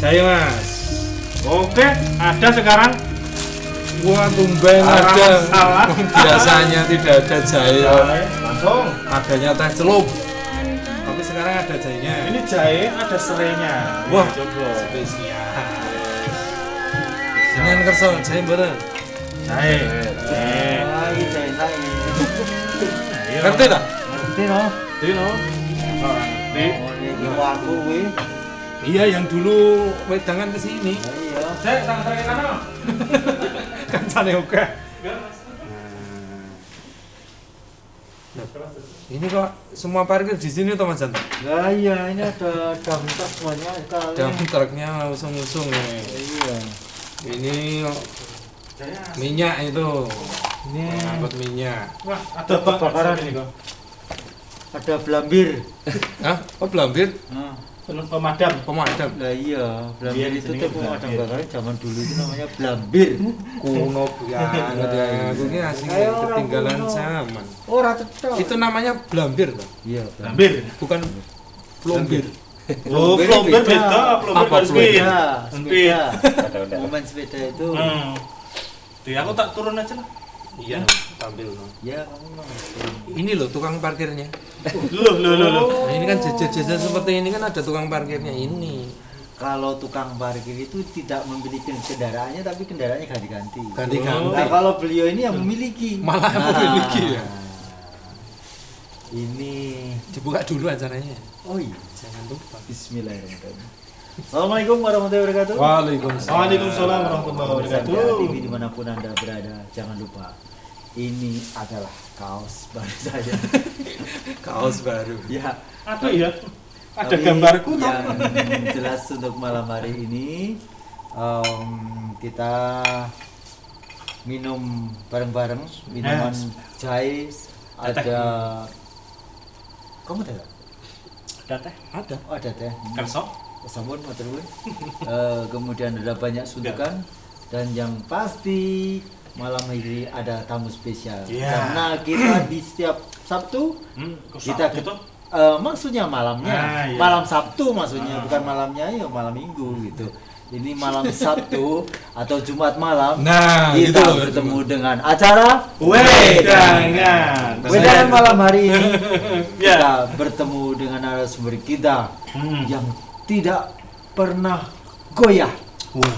Jahe Mas. Oke, ada sekarang. Wah tumben ada. Biasanya tidak ada jahe. Langsung. Adanya teh celup. Tapi sekarang ada jahenya. Ini jahe ada serainya. Wah, coba. spesial. Jangan kerso, jahe bareng. Jahe. Lagi jahe saya. Ngerti tak? Ngerti no? Dino. Orang ngerti. Oh, ini aku gue. Iya, yang dulu wedangan ke sini. Iya. Jahe tangan terakhir kanan. Kancane oke. Ini kok semua parkir di sini toh Mas Janto? Lah iya, ini ada dump truck semuanya sekali. Dump truknya usung-usung nih. Iya. Ini minyak itu. Ini Angkut minyak. Wah, ada bakaran ini kok. ada blambir. Hah? Oh belambir? Nah, Pemadam. Pemadam. lah iya, blambir Iya, itu di sini tuh kan pemadam blambir. kebakaran zaman dulu itu namanya blambir. Kuno banget ya. Aku ini asing Ayo, orang ketinggalan kuno. zaman. Oh, rata cocok. Itu namanya blambir toh? Iya, Lambir. Bukan plombir. Oh, plomber beda, plomber Apa baru speed. Sepeda, Speed. sepeda. Momen sepeda itu. Di aku tak turun aja lah. Iya, tampil no. Ya, kamu mah. Ini loh tukang parkirnya. Loh. Nah, ini kan jajan-jajan seperti ini kan ada tukang parkirnya ini. Kalau tukang parkir itu tidak memiliki kendaraannya, tapi kendaraannya ganti-ganti. Ganti-ganti. Nah, kalau beliau ini yang memiliki. Malah memiliki ya. Ini. Dibuka dulu acaranya. Oh iya. Jangan lupa. Bismillahirrahmanirrahim. Assalamualaikum warahmatullahi wabarakatuh. Waalaikumsalam. Waalaikumsalam warahmatullahi Pemirsa wabarakatuh. TV dimanapun anda berada, jangan lupa ini adalah kaos baru saya. Kaos baru. Ya. Ada ya? Ada tapi gambarku toh. yang jelas untuk malam hari ini kita minum bareng-bareng minuman jahe. Ada. Kamu ada nggak? Ada teh. Ada. Oh, ada teh. Kerso. Sampun matur nuwun. Kemudian ada banyak suntukan dan yang pasti malam ini ada tamu spesial. Iya. Karena kita di setiap Sabtu kita gitu. maksudnya malamnya, Ah, iya. malam Sabtu maksudnya, bukan malamnya ya malam Minggu gitu. Ini malam Sabtu atau Jumat malam Nah, kita gitu loh, bertemu dengan acara Wedangan. Wedangan malam hari ini. Ya. Kita bertemu dengan narasumber kita yang tidak pernah goyah. Wah.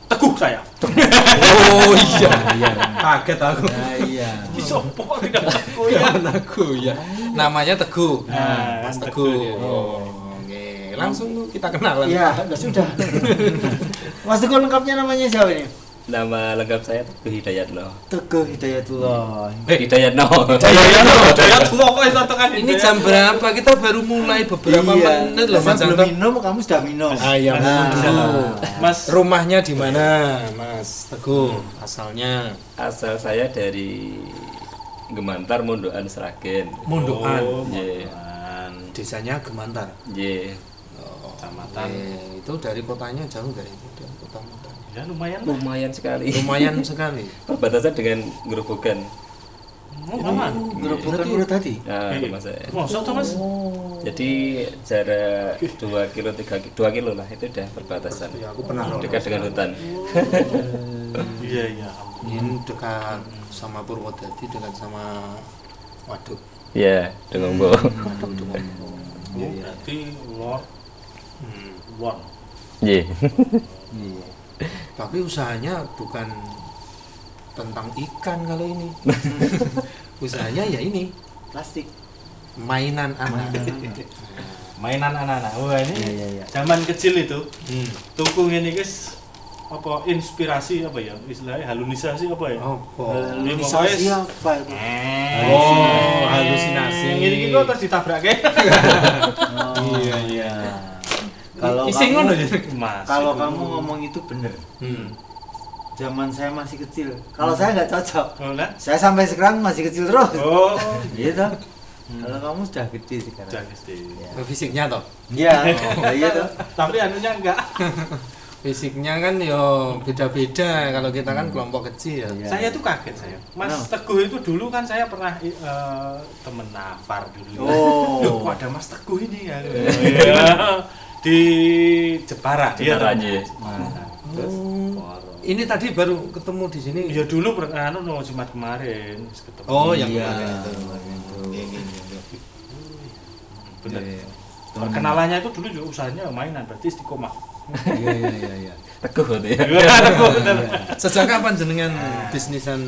Teguh saya. Oh iya. Kaget aku. Nah, iya. Sopo kok tidak teguh ya? Kawan aku ya. Namanya Teguh. Nah, Mas Teguh Teguh. dia. Oh, oke. Langsung tuh kita kenalan. Iya, sudah. Mas Teguh lengkapnya namanya siapa ini? Nama lengkap saya Teguh Hidayatno. Teguh Hidayatullah. Hidayatno. Daya tua kok itu tekan Ini jam berapa? Kita baru mulai beberapa menit loh Mas Saya belum Janto. minum, kamu sudah minum. Ayam Nah, dulu. Mas. Rumahnya di mana, Mas Teguh? Asalnya Asal saya dari Gemantar, Mondokan, Sragen. Mondokan. Oh, Ye. Mondokan. Desanya Gemantar. Ye. Kecamatan. Itu dari kotanya jauh dari kota Mondokan. Ya lumayan lah. Lumayan sekali. Lumayan sekali. Perbatasan dengan Gerobogan. Oh, aman. Gerobokan Berarti- udah tadi. Nah, Iya. rumah saya. Mosok tuh Mas? Jadi jarak 2 kilo, 2 kilo lah itu udah perbatasan. Ya, aku pernah loh. Dekat dengan hutan. Iya, iya. Ini dekat sama Purwodadi, dekat sama Waduk. Ya, Dengombo. Waduk Dengombo. Oh, berarti Lord One. Ye. Iya. Tapi usahanya bukan tentang ikan kalau ini. Usahanya ya ini Plastik. mainan anak. Mainan anak-anak. Wah, ini Iya, iya. zaman kecil itu Hmm. tuku ini guys apa inspirasi apa ya istilahnya halunisasi apa ya? Oh, Ini Halusinasi pokoknya- apa itu? Oh, halusinasi. Ini kita terus ditabrak Oh, Iya, iya. Kalau Ising ngono kamu, ya. Mas. kalau kamu ngomong itu bener. Hmm. Zaman saya masih kecil. Kalau saya nggak cocok. Oh, lah. Saya sampai sekarang masih kecil terus. Oh, Gitu. Kalau kamu sudah gede sekarang. jangan sih. Fisiknya toh. Iya, iya tuh. Tapi anunya enggak. Fisiknya kan yo beda-beda kalau kita kan kelompok kecil. Iya. Saya tuh kaget saya. Mas Nah. Teguh itu dulu kan saya pernah temen Nafar dulu. Oh. Loh, kok ada Mas Teguh ini ya? Iya. di Jepara. Jepara aja. Ini tadi baru ketemu di sini. Ya dulu no Jumat kemarin ketemu. Oh, yang Iya, kemarin itu. Bener. Iya. Perkenalannya itu dulu juga usahanya mainan, berarti istiqomah. Iya. Teguh berarti ya. Bener. Sejak kapan jenengan bisnisan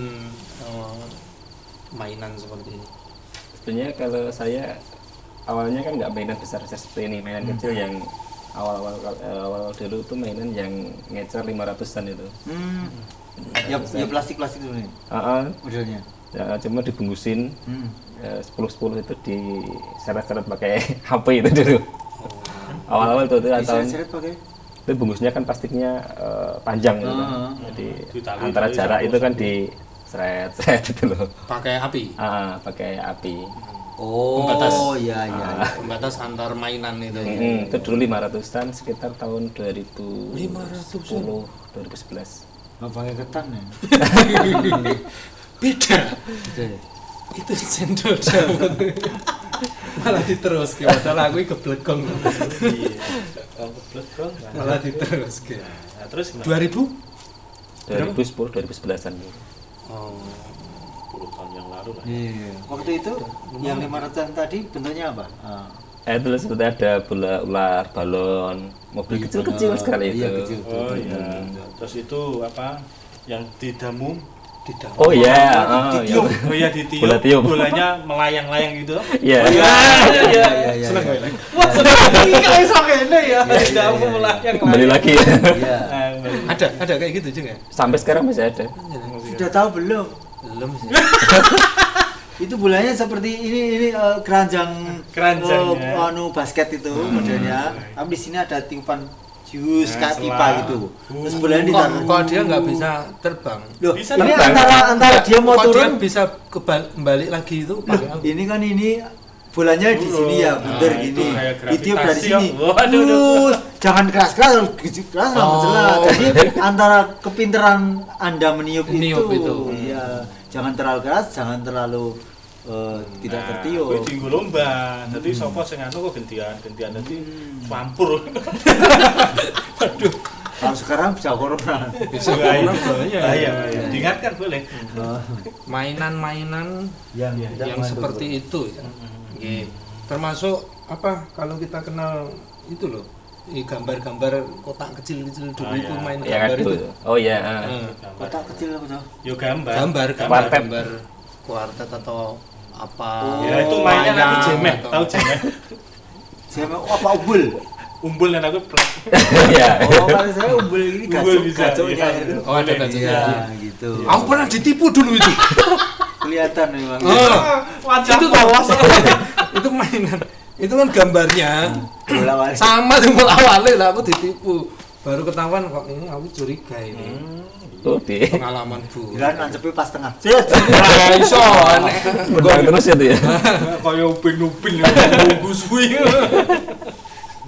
mainan seperti ini? Sebenarnya kalau saya awalnya kan nggak mainan besar seperti ini, mainan kecil yang awal dulu tuh mainan yang ngecer 500-an itu. Ya plastik dulu nih modelnya. Ya, cuma dibungkusin 10-10 itu diseret-seret pakai HP itu dulu. Awal-awal tuh tahun Diseret pakai itu bungkusnya kan plastiknya panjang gitu kan. Jadi Ditali, antara tali, jarak satu, itu kan satu. diseret-seret itu loh. Pakai api. Pakai api. Pembatas. Iya. Pembatas antar mainan itu. Itu dulu 500-an sekitar tahun 2010 500-an. 2011. Nggak pakai ketan ya? Beda. Gitu ya? Itu cendol dawet. Malah diterus ke padahal aku geblegong. Iya. Kalau keblekong. Malah diterus ke. Nah, terus gimana? 2000? 2010 2011-an gitu. Oh. 10 tahun yang lalu lah. Iya. Waktu itu yang 500-an tadi bentuknya apa? Itu seperti ada bola ular, balon, mobil kecil-kecil sekali itu. Iya, kecil. Oh iya. Terus itu apa? Yang didamu Tidak. Oh iya, ditiup. Oh iya ditiup. Bola tiup. Bolanya melayang-layang gitu. Iya. Iya. Seneng gue. Iya, iso kene ya. Didamu melayang. Kembali lagi ya. Iya. Ada kayak gitu juga. Sampai sekarang masih ada. Sudah tahu belum? Belum sih. Itu bulannya seperti ini keranjang Keranjangnya. Basket itu modelnya. Tapi di sini ada tiupan jus Nah, kayak pipa selang. gitu. Terus bulannya Kok ditaruh. dia nggak bisa terbang? Loh, Bisa ini terbang. antara dia mau Kok dia turun. bisa kembali lagi itu pakai apa? Ini kan bulannya di sini ya, bundar Nah, itu gini. kayak Ditiup dari gravitasi, sini. ya. Waduh. Terus jangan keras-keras, harus keras lah Oh. jelas. Jadi antara kepintaran Anda meniup Meniup itu. Iya, jangan terlalu keras, jangan terlalu tidak tertiup. Kuwi dienggo lomba. Dadi sapa sing anu kok gantian dadi swampur. Kalau sekarang bisa corona. Bisa Bahaya. corona bahaya. Bahaya. Diingatkan boleh. Mainan-mainan yang yang seperti itu ya. Nggih. Termasuk apa kalau kita kenal itu loh. Gambar-gambar kotak kecil-kecil dulu itu iya. main Yang gambar ada itu. itu. Oh iya. kotak kecil apa tuh? Yo gambar. Gambar Kuartet. kuartet atau apa. Ya itu mainnya nanti wayang jemek, atau- tahu jemek. Saya mau apa umbul? Umbul dan aku plek. Iya. Oh, kalau saya umbul ini Umbul bisa, gacoknya iya. itu. Oh, ada gacoknya. Iya, gitu. Aku pernah ditipu dulu itu. Kelihatan memang. Oh, Wajah itu polos. itu mainan. Itu kan gambarnya Bola wali. sama dengan awalnya lah aku ditipu. Baru ketahuan kok ini aku curiga ini. Oh, di. Pengalaman bu. Kirain nancepnya pas tengah. Nah, iso aneh. Benang terus ya tuh ya. Kayak upin-upin bagus kuwi.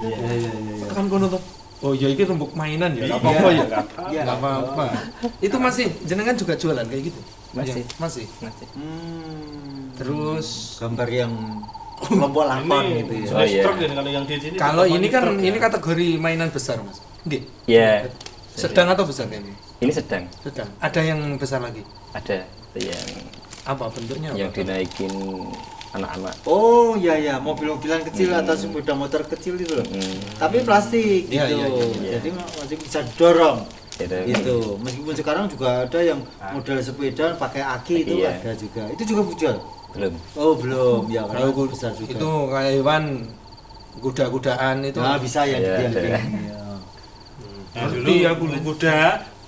Iya. Kan kono tuh. Oh iya ini rembuk mainan ya. Enggak apa-apa ya. Iya. Enggak apa-apa. Itu masih jenengan juga jualan kayak gitu? Masih. Iya, masih. Terus Gambar yang kelompok lakon gitu ya. Oh, iya. Stroke dan kalau yang di sini. kalau ini kan stroke, ini ya. kategori mainan besar, Mas. Nggih. Iya. Sedang atau besar ini? Ini sedang Sedang. Ada yang besar lagi. ada yang Apa bentuknya? yang Apa? dinaikin anak-anak. Oh iya, mobil-mobilan kecil atau sepeda motor kecil itu loh. Tapi plastik Iya, gitu. iya. Jadi masih bisa dorong. Gitu. Gitu. Meskipun sekarang juga ada yang model sepeda pakai aki itu Iya. ada juga. Itu juga jual. Belum. Oh belum ya karena Kalau besar juga. itu kayak hewan kuda-kudaan itu. Nah bisa yang Iya, yang ada. ya. Nah, dulu Ngerti aku lho. kuda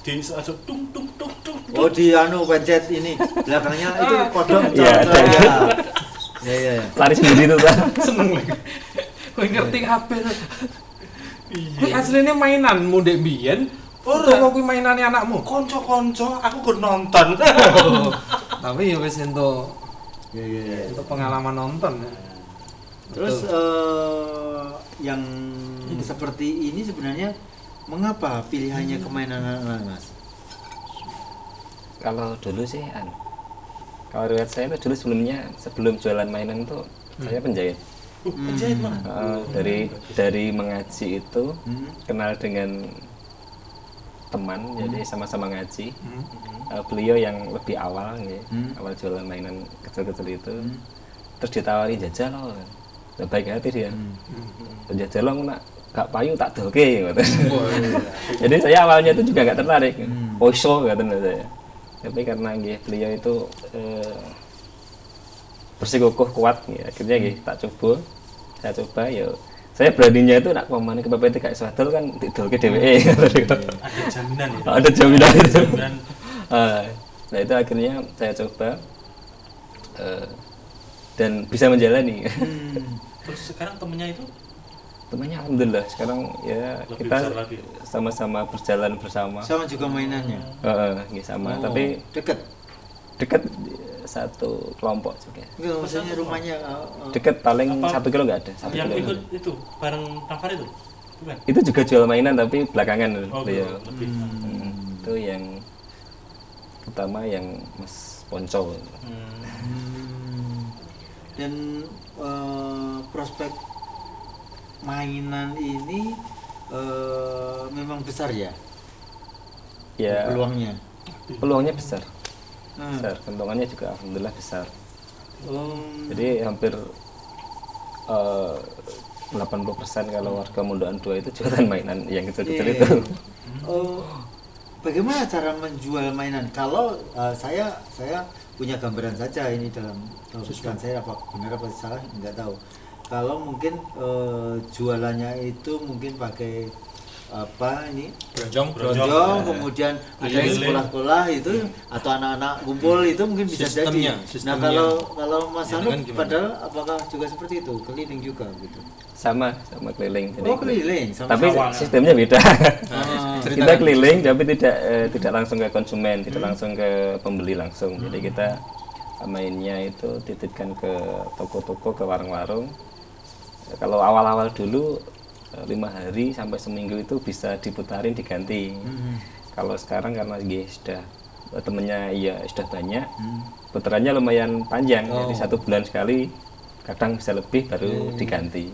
di aja tung tung tung tung. Oh di pencet ini belakangnya itu kodok Iya, ada. Ya. Lari sendiri tuh, Pak. Seneng lagi. Kowe ngerti kabeh. Ini aslinya mainan mu ndek mbiyen. Ora kok kuwi mainane anakmu. Konco-konco aku gur nonton. Tapi ya wis entuk Iya. untuk pengalaman nonton. Terus yang seperti ini sebenarnya mengapa pilihannya ke mainan anak-anak, Mas? Kalau dulu sih kalau riwayat saya itu dulu sebelum jualan mainan tuh saya penjahit. Penjahit mana? Dari mengaji itu kenal dengan teman, jadi sama-sama ngaji. Beliau yang lebih awal ya, awal jualan mainan kecil-kecil itu. Terus ditawari jajal loh. Baik hati dia. Jajal loh nak gak payu tak dolke gitu. Jadi saya awalnya itu juga gak tertarik. Poso katanya saya. Tapi karena beliau itu bersikukuh kuat ya, akhirnya tak coba. Saya coba ya. Saya beraninya itu nak pemane ke PPT gak iso adol kan didolke dheweke. Ada jaminan ya. Ada jaminan itu. Jaminan. Nah itu akhirnya saya coba dan bisa menjalani. Terus sekarang temennya itu Temannya alhamdulillah sekarang ya lebih kita besar lagi. sama-sama berjalan bersama. Sama juga mainannya. Ya sama, Oh, tapi deket. dekat satu kelompok juga. Enggak, maksudnya rumahnya Dekat paling Apa? 1 kilo nggak ada. 1 Yang kilo. ikut itu bareng Tafar itu? Bukan? Itu juga jual mainan tapi belakangan Oh, beliau. lebih. Itu yang pertama yang Mas Ponco. dan prospek mainan ini memang besar ya Ya peluangnya. peluangnya besar. Hmm. Besar, kentongannya juga alhamdulillah besar. Oh, Jadi hampir 80% kalau warga Mondokan 2 itu jualan mainan yang kecil-kecil iya. itu. Oh, bagaimana cara menjual mainan? Kalau saya punya gambaran saja ini dalam pikiran saya, apa benar apa salah nggak tahu. Kalau mungkin jualannya itu mungkin pakai apa ini Bronjong. bronjong, kemudian ada di Keliling. sekolah-sekolah itu atau anak-anak kumpul itu mungkin bisa Sistemnya, jadi. sistemnya. Nah kalau Mas Ya, Anu kan gimana? padahal apakah juga seperti itu, keliling juga gitu? Sama keliling. Jadi Oh keliling, sama tapi sawah. sistemnya beda. Ah. Kita Ceritakan. keliling tapi tidak langsung ke konsumen, tidak langsung ke pembeli langsung. Jadi kita mainnya itu titipkan ke toko-toko, ke warung-warung. Kalau awal-awal dulu 5 hari sampai seminggu itu bisa diputarin diganti. Kalau sekarang karena sudah temennya ya sudah banyak, putarannya lumayan panjang. Jadi 1 bulan sekali, kadang bisa lebih baru diganti.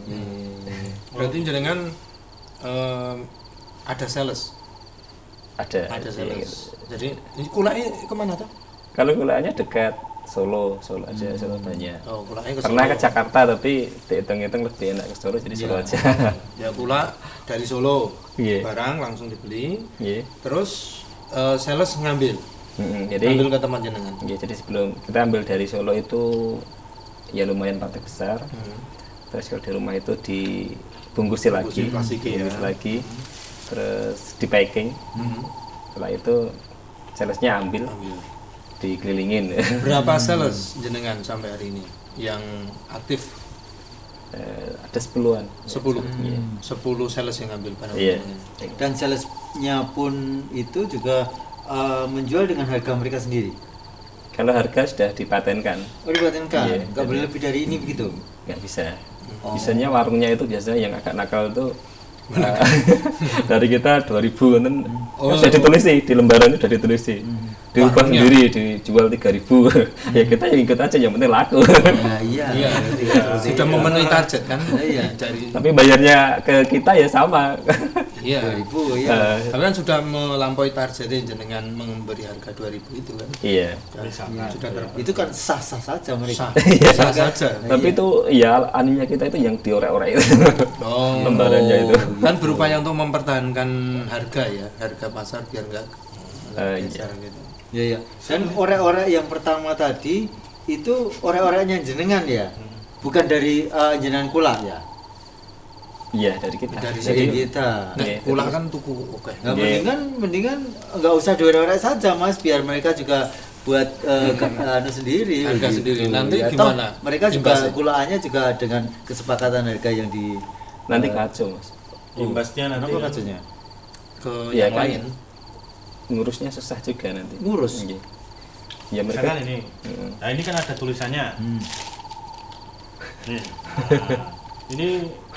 Berarti jenengan ada sales. Ada Ada iya, sales. Jadi ini kulaknya kemana tuh? Kalau gulanya dekat Solo aja, Solo banyak. Oh, kulaknya ke Pernah Solo. ke Jakarta tapi dihitung-hitung lebih enak ke Solo jadi Solo Iya. aja. Ya kulak dari Solo. Iya. Barang langsung dibeli. Iya. Terus sales ngambil. Jadi Ngambil ke teman jenengan. ya, jadi sebelum kita ambil dari Solo itu ya lumayan partai besar. Terus kalau di rumah itu dibungkusi lagi, plastiki ya. dibungkus lagi, terus di packing. Setelah itu salesnya ambil, Ambil. dikelilingin. Berapa sales jenengan sampai hari ini yang aktif? Ada 10-an. 10. 10 sales yang ngambil barang Iya. jenengan. Dan salesnya pun itu juga menjual dengan harga mereka sendiri. Kalau harga sudah dipatenkan, Oh dipatenkan, Iya, nggak boleh lebih dari ini begitu. nggak bisa. Bisanya warungnya itu biasanya yang agak nakal itu dari kita 2000 kan sudah ditulis sih di lembaran sudah ditulis sih. Diubah Warungnya. sendiri dijual 3000. Ya kita yang ikut aja yang penting laku. Nah, iya. Iya, sudah memenuhi target kan? Iya. Dari Tapi bayarnya ke kita ya sama. iya. 2000 ya. Tapi kan sudah melampaui targetnya jenengan memberi harga 2000 itu kan. Iya. Sudah terbang. Itu kan sah-sah saja mereka. Sah saja. Tapi itu ya anunya kita itu yang diorek-orek itu. Oh, Lembarannya itu. kan berupaya untuk mempertahankan harga ya, harga pasar biar enggak Iya. geser gitu. Iya ya. Dan orek-orek yang pertama tadi itu orek-oreknya jenengan ya, bukan dari jenengan kulak ya. Iya dari kita. Dari Dari sini. kita. Nah, Iya, pula kan tuku oke. Nah, Iya. mendingan nggak usah diorek-orek saja Mas, biar mereka juga buat anu sendiri. Harga begitu. sendiri. Nanti Ya, gimana? toh mereka juga Imbasnya? kulaannya juga dengan kesepakatan harga yang di Nanti kacau mas. Imbasnya nanti apa kan maksudnya? Ke Iya, yang kan? lain. Ngurusnya susah juga nanti. Ngurus? Iya. Ya misalkan mereka. ini. Nah, ini kan ada tulisannya. Nih. Nah, ini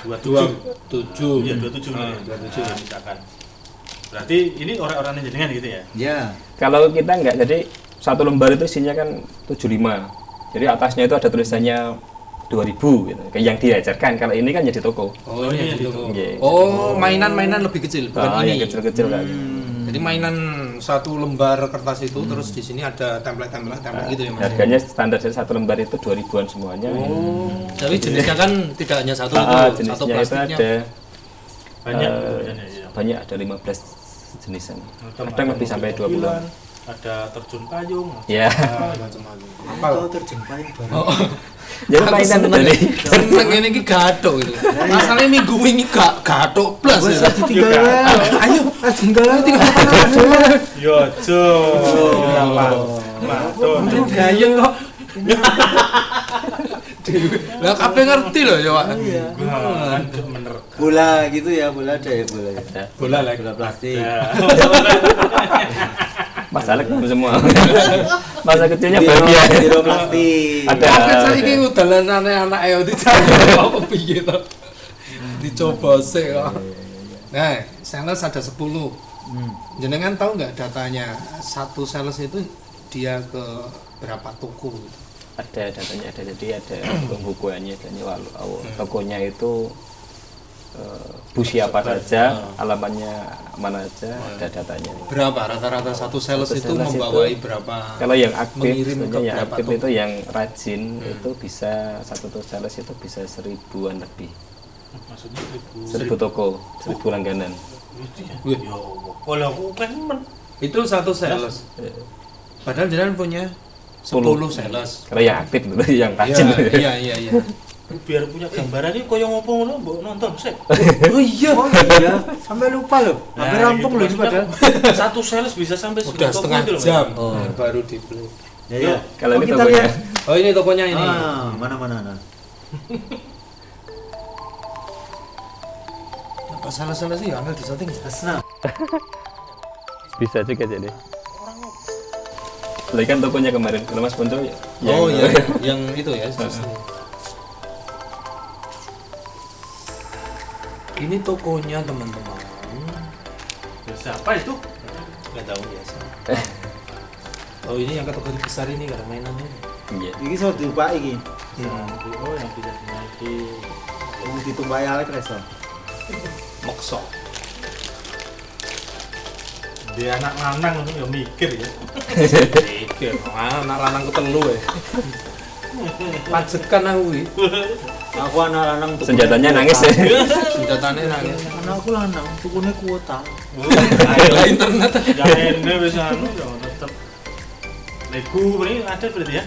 27. 27. Iya, 27 nih. 27. Nah, misalkan. Berarti ini orang-orangnya jenengan gitu ya? Ya. Kalau kita enggak, jadi satu lembar itu isinya kan 75. Jadi atasnya itu ada tulisannya 2.000 gitu. Kayak yang diajarkan. Kalau ini kan jadi toko. Oh, ini iya, gitu. iya. Oh, mainan-mainan lebih kecil, bukan ini. Yang kecil-kecil kan. Jadi mainan satu lembar kertas itu terus di sini ada template gitu ya Mas. Harganya standar satu lembar itu 2.000-an semuanya. Tapi jenisnya kan tidak hanya satu itu, satu Jenisnya itu plastiknya. ada Banyak Eh, banyak ya. banyak, ada 15 jenisan. Macam Kadang lebih sampai 20-an. Ada terjun payung. Ya. Macam-macam. Apa lo terjemahin barang? Oh, Jadi aku mainan seneng, tadi. seneng ini ki gathuk gitu. Masalahnya minggu ini gathuk plus. Wes ya. ditinggal wae. Ayo, Tinggal tinggal. Yo, jo. Matur. gayeng kok. Lah kabeh ngerti loh ya, Pak. Iya. Bener. Bola gitu ya, bola ada ya bola. Ada. Bola lah. Bola plastik. Masalah kan semua. Masa kecilnya bahagia. Biro plastik. Ada. Kan saiki udalanane anake yo dijaga apa piye to. Dicoba sih kok. Nah, sales ada 10. Jenengan tahu nggak datanya satu sales itu dia ke berapa toko gitu? Ada datanya, ada. Jadi ada pembukuannya dan tokonya itu bus siapa saja, alamannya mana aja, ada datanya. Berapa rata-rata satu sales Satu itu sales membawai itu, berapa? Kalau yang aktif, mengirim ke sebenarnya yang berapa aktif toko? itu yang rajin itu bisa satu sales itu bisa 1.000-an lebih. Maksudnya 1.000 toko, 1.000 langganan. Wih. Ya Allah. Kalau aku kan Itu satu sales. Padahal jenengan punya 10 sales. Kalau yang aktif itu yang rajin. Iya. biar punya gambarannya koyo ngopo ngono mbok nonton sik. Oh iya. Oh iya, sampai lupa loh. Hampir Nah, rampung gitu, loh ini maksudnya padahal. satu sales bisa sampai Udah segitu setengah gitu loh, jam Oh. baru dibeli. Ya ya. Kalau ini kita tokonya. lihat. Oh ini tokonya ini. Mana. Apa salah-salah sih? Angel di setting. Asna. Bisa juga jadi. Lagi kan tokonya kemarin, kalau Mas Ponco Oh iya, yang itu ya. Ini tokonya teman-teman. Ya, siapa itu? Nggak tahu biasa. Oh ini yang kategori besar ini karena mainannya. Iya. Iki iso diupak iki. Oh, yang bisa dinaiki. Mau ditumpahi alek reso. Mokso. Dia anak lanang itu ya mikir ya. Pikir, anak lanang ketelu ya. Pajekan aku iki. Aku anak lanang tuku. Senjatanya nangis ya. Senjatane nangis. Anakku lanang tukune kuota. Ayo internet. Ya ini bisa anu ya tetap. Lego ini ada berarti ya?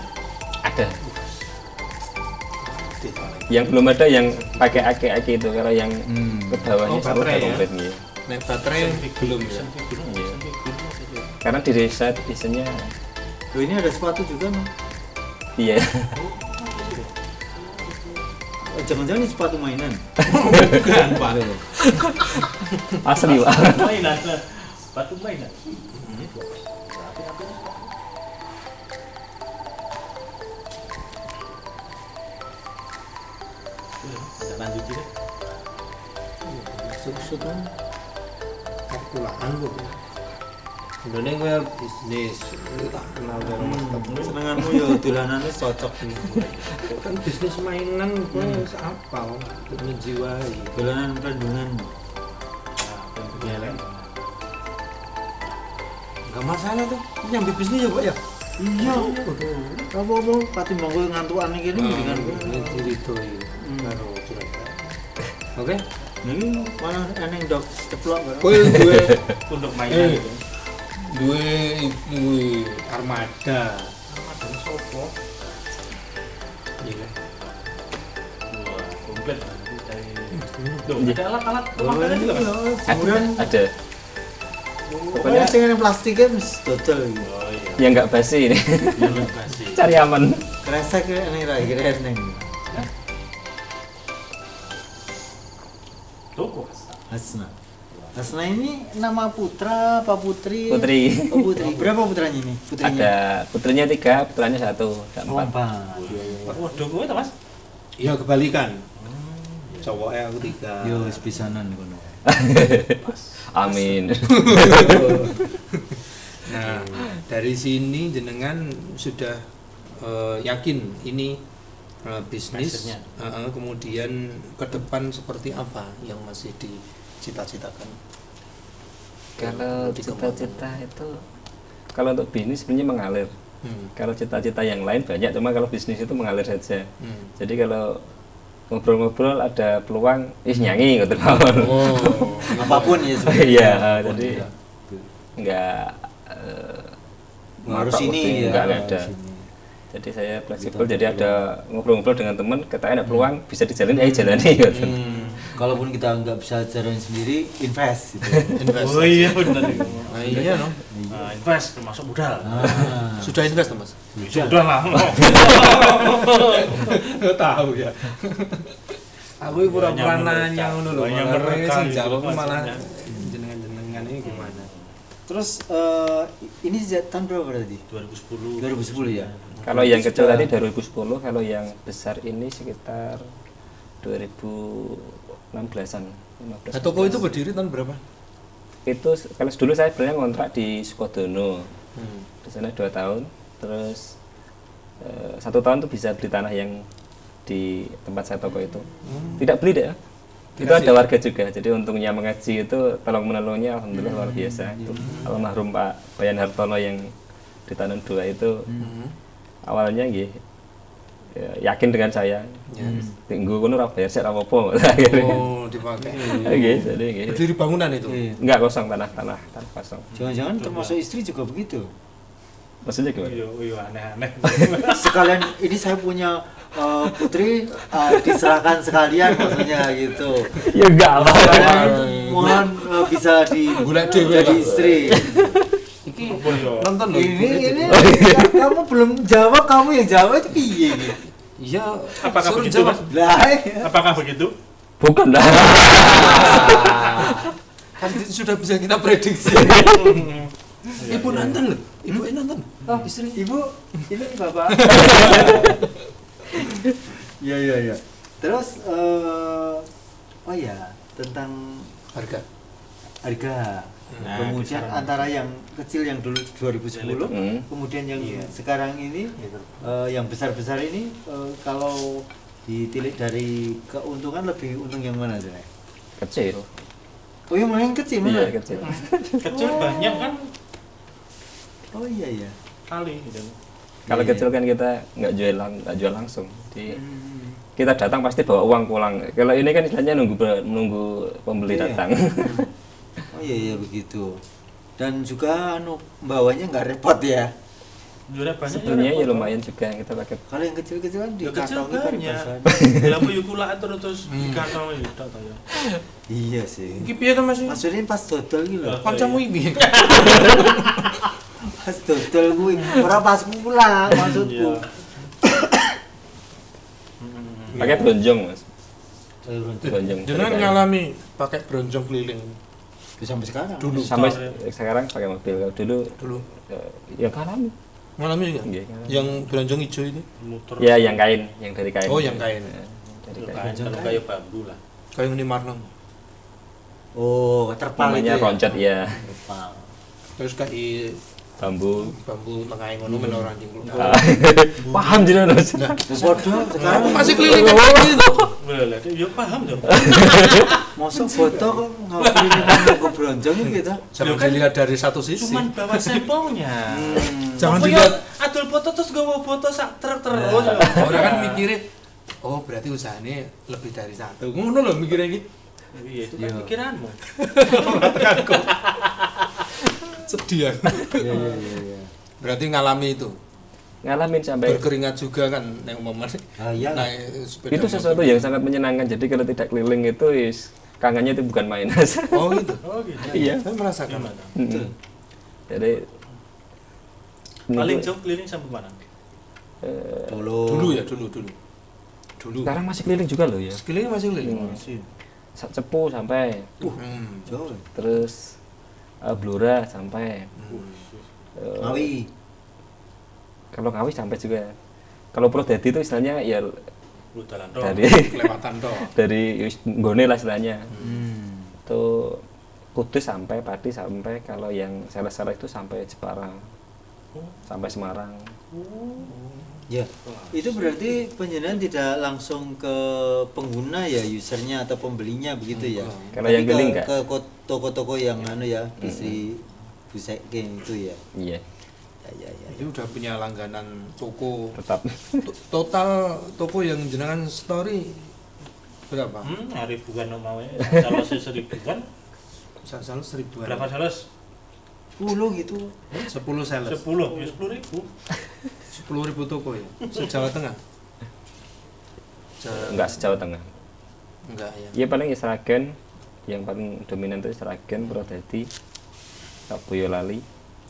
Ada. Yang belum ada yang pakai aki-aki itu, kalau yang ke bawahnya Oh, baterai udah ya? komplit nih. Nek baterai belum ya. Iya. Karena di desa biasanya Loh ini ada sepatu juga nih. iya. Jangan-jangan ini sepatu mainan. Bukan, Pak. Asli, Pak. Mainan. Sepatu mainan. Lanjutin deh. Maksud kan kalkulaan kok. Indonesia bisnis, itu tak kenal karo Mas Teguh. Senenganmu yo dolanane cocok nih. Kan bisnis mainan gue apa untuk menjiwai. Dolanan pelindungan. Gak masalah tuh, nyambi bisnis ya Pak ya. Iya. Apa-apa katimbang kowe ngantukan iki dengan Ini diri itu karo Juragan. Oke, niki malah eneng dok ceplok kok. kowe duwe Untuk mainan itu. duwe armada. Armada sopo? Iya. Wah, komplit. Loh, ada alat-alat pemakanan juga kan? Ada. Pokoknya sing yang plastiknya mesti dodol iki. Oh iya. Yang nggak basi ini. Terima kasih. Cari aman. Kresek eneng ra iki eneng. Toko. Hasna. Hasna ini nama putra apa putri? Putri. Oh, putri. Berapa putranya ini? Putrinya? Ada putrinya 3, putranya 1, ada 4. Empat. Waduh, kowe ta, Mas? Iya kebalikan. Cowoknya aku 3. Yo wis pisanan kono. Amin. Nah, dari sini jenengan sudah yakin ini bisnis, Mindsetnya. kemudian ke depan seperti apa yang masih dicita-citakan? Kalau Dikembangkan. cita-cita itu, kalau untuk bisnis sebenarnya mengalir. Kalau cita-cita yang lain banyak, cuma kalau bisnis itu mengalir saja. Jadi kalau ngobrol-ngobrol ada peluang, nyanyi gitu. Oh, Apapun ya sebenarnya. Iya, jadi nggak Harus matok ini waktu, ya. nggak ada. harus ini. Jadi saya fleksibel, jadi ada ngobrol-ngobrol dengan teman, katanya ada peluang bisa dijalani, ayo jalani gitu. Kalaupun kita nggak bisa jalanin sendiri, invest gitu. invest. Oh iya benar itu. Nah, iya no. Nah, invest termasuk modal. Ah. Sudah invest Mas? Sudah lah. Tahu ya. Aku pura-pura Banyak nanya mereka. ngono lho, Banyak malah mereka sing gitu jawab malah maksudnya. jenengan-jenengan ini gimana? Terus ini sejak tahun berapa berarti? 2010. 2010 ya. Kalau yang kecil tadi 2010, kalau yang besar ini sekitar 2016-an. 15. Nah, toko itu berdiri tahun berapa? Itu kalau dulu saya sebenarnya ngontrak di Sukodono. Di sana 2 tahun, terus 1 tahun tuh bisa beli tanah yang di tempat saya toko itu. Tidak beli deh. Itu Dikasih. ada warga juga, jadi untungnya mengaji itu tolong menolongnya alhamdulillah luar biasa. Itu almarhum Pak Bayan Hartono yang di Tanun 2 itu awalnya nggih yakin dengan saya. Tinggu kono ora bayar sik ora apa-apa. Oh, dipakai. Nggih, jadi nggih. Berdiri bangunan itu. Iya. Enggak kosong tanah kosong. Jangan-jangan termasuk istri juga begitu. Maksudnya gimana? Iya aneh-aneh. Sekalian ini saya punya putri diserahkan sekalian maksudnya gitu. Ya enggak lah. Sekalian mohon bisa di Golek dhewe jadi lah. istri. Iki Apa ya? nonton loh. Ini kamu belum jawab, kamu yang jawab itu piye ini? Iya. Apakah suruh begitu, jawab. Mas? Lah, Apakah begitu? Bukan lah. Kan itu sudah bisa kita prediksi. Ibu nonton loh. Ibu nonton. oh, istri, ibu, ini bapak. Iya. Terus, oh ya, tentang Harga. harga. Nah, Kemudian kisaran. antara yang kecil yang dulu 2010, kemudian yang sekarang ini, yang besar-besar ini, kalau ditilik dari keuntungan lebih untung yang mana tuh? Kecil. Oh yang mana yang kecil mana? Iya, kecil. Kecil banyak kan Oh iya. kali gitu. Kalau Iya. kecil kan kita nggak jual langsung. Jadi kita datang pasti bawa uang pulang. Kalau ini kan istilahnya nunggu pembeli Iya. datang. Oh iya begitu. Dan juga bawanya nggak repot ya. Jualnya banyak. Sebenarnya ya repot. lumayan juga kita pakai. Kalau yang kecil-kecil kan Ya kecil dikantongi banyak. paribasan. Lah puyu kula terus di kantong itu tak ya. Iya sih. Iki piye to Mas? Maksudnya pas dodol gitu loh. Kancamu iki. Pas dodol gue, ora pas pulang maksudku. Iya. Pakai bronjong, Mas. Saya beruntung. Bronjong. Jangan Dari ngalami pakai bronjong keliling Sampai sekarang. dulu. sampai sekarang pakai mobil. Kalau dulu Dulu. ya kan Ngalami ya? Iya, ngalami. Yang bronjong hijau ini. Muter. ya yang kain, yang dari kain. Oh, yang kain. Dari Kalau kain. kalau kayu bambu lah. Kayak ini Marlon. Oh, terpal itu Namanya ya. roncot ya, Terpal. Terus kayak bambu. bambu tengah ngono men ora anjing. Paham jenengan, Mas? Bodoh sekarang Aku masih keliling kayak gitu. Lah, ya paham dong. masuk foto kok ngapelin ke bronjong gitu. Jangan kan dilihat dari satu sisi. Cuman bawa sampelnya. Jangan Apa ya, dilihat. adol foto terus gawa foto sak truk terus. Orang kan mikirnya, oh berarti usahanya lebih dari satu. Ngono loh mikirnya gitu. Iya, itu kan Iya. pikiranmu. Sedih ya. Iya. Berarti ngalami itu. Ngalamin sampai Berkeringat juga kan yang momen. Ah, iya lah. naik sepeda itu sesuatu motor. yang sangat menyenangkan. Jadi kalau tidak keliling itu kangennya itu bukan main. Oh gitu. Oh gitu. Iya. Saya merasakan. Gimana? Betul. Jadi Paling niku, jauh keliling sampai mana? Dulu ya, dulu. Dulu. sekarang masih keliling juga loh ya. Sekeliling masih keliling. Masih. Cepu sampai, Jauh. terus Blora sampai. Ngawi. Kalau Ngawi sampai juga. Kalau Purwodadi itu istilahnya ya Lu jalan dong. dari Kelewatan toh. dari Nggone lah istilahnya. Hmm. Itu Kudus sampai, Pati sampai, kalau yang Salah-salah itu sampai Jepara. sampai Semarang. Ya, itu berarti penjenengan tidak langsung ke pengguna ya, usernya atau pembelinya begitu ya? Kalau Tapi yang beli enggak. ke toko-toko yang ya, distribusikan itu ya? Iya, Ya. Ini udah punya langganan toko. tetap. Total toko yang jenengan story berapa? Ribuan mau ya. Kalau 1.000-an Salah 1000-an. berapa sales? 10 gitu. 10 sales. 10, ya 10.000. 10.000 toko ya. Se-Jawa Tengah. Enggak se-Jawa Tengah. Enggak ya. Iya paling Sragen, yang paling dominan itu Sragen, Purwodadi, Boyolali,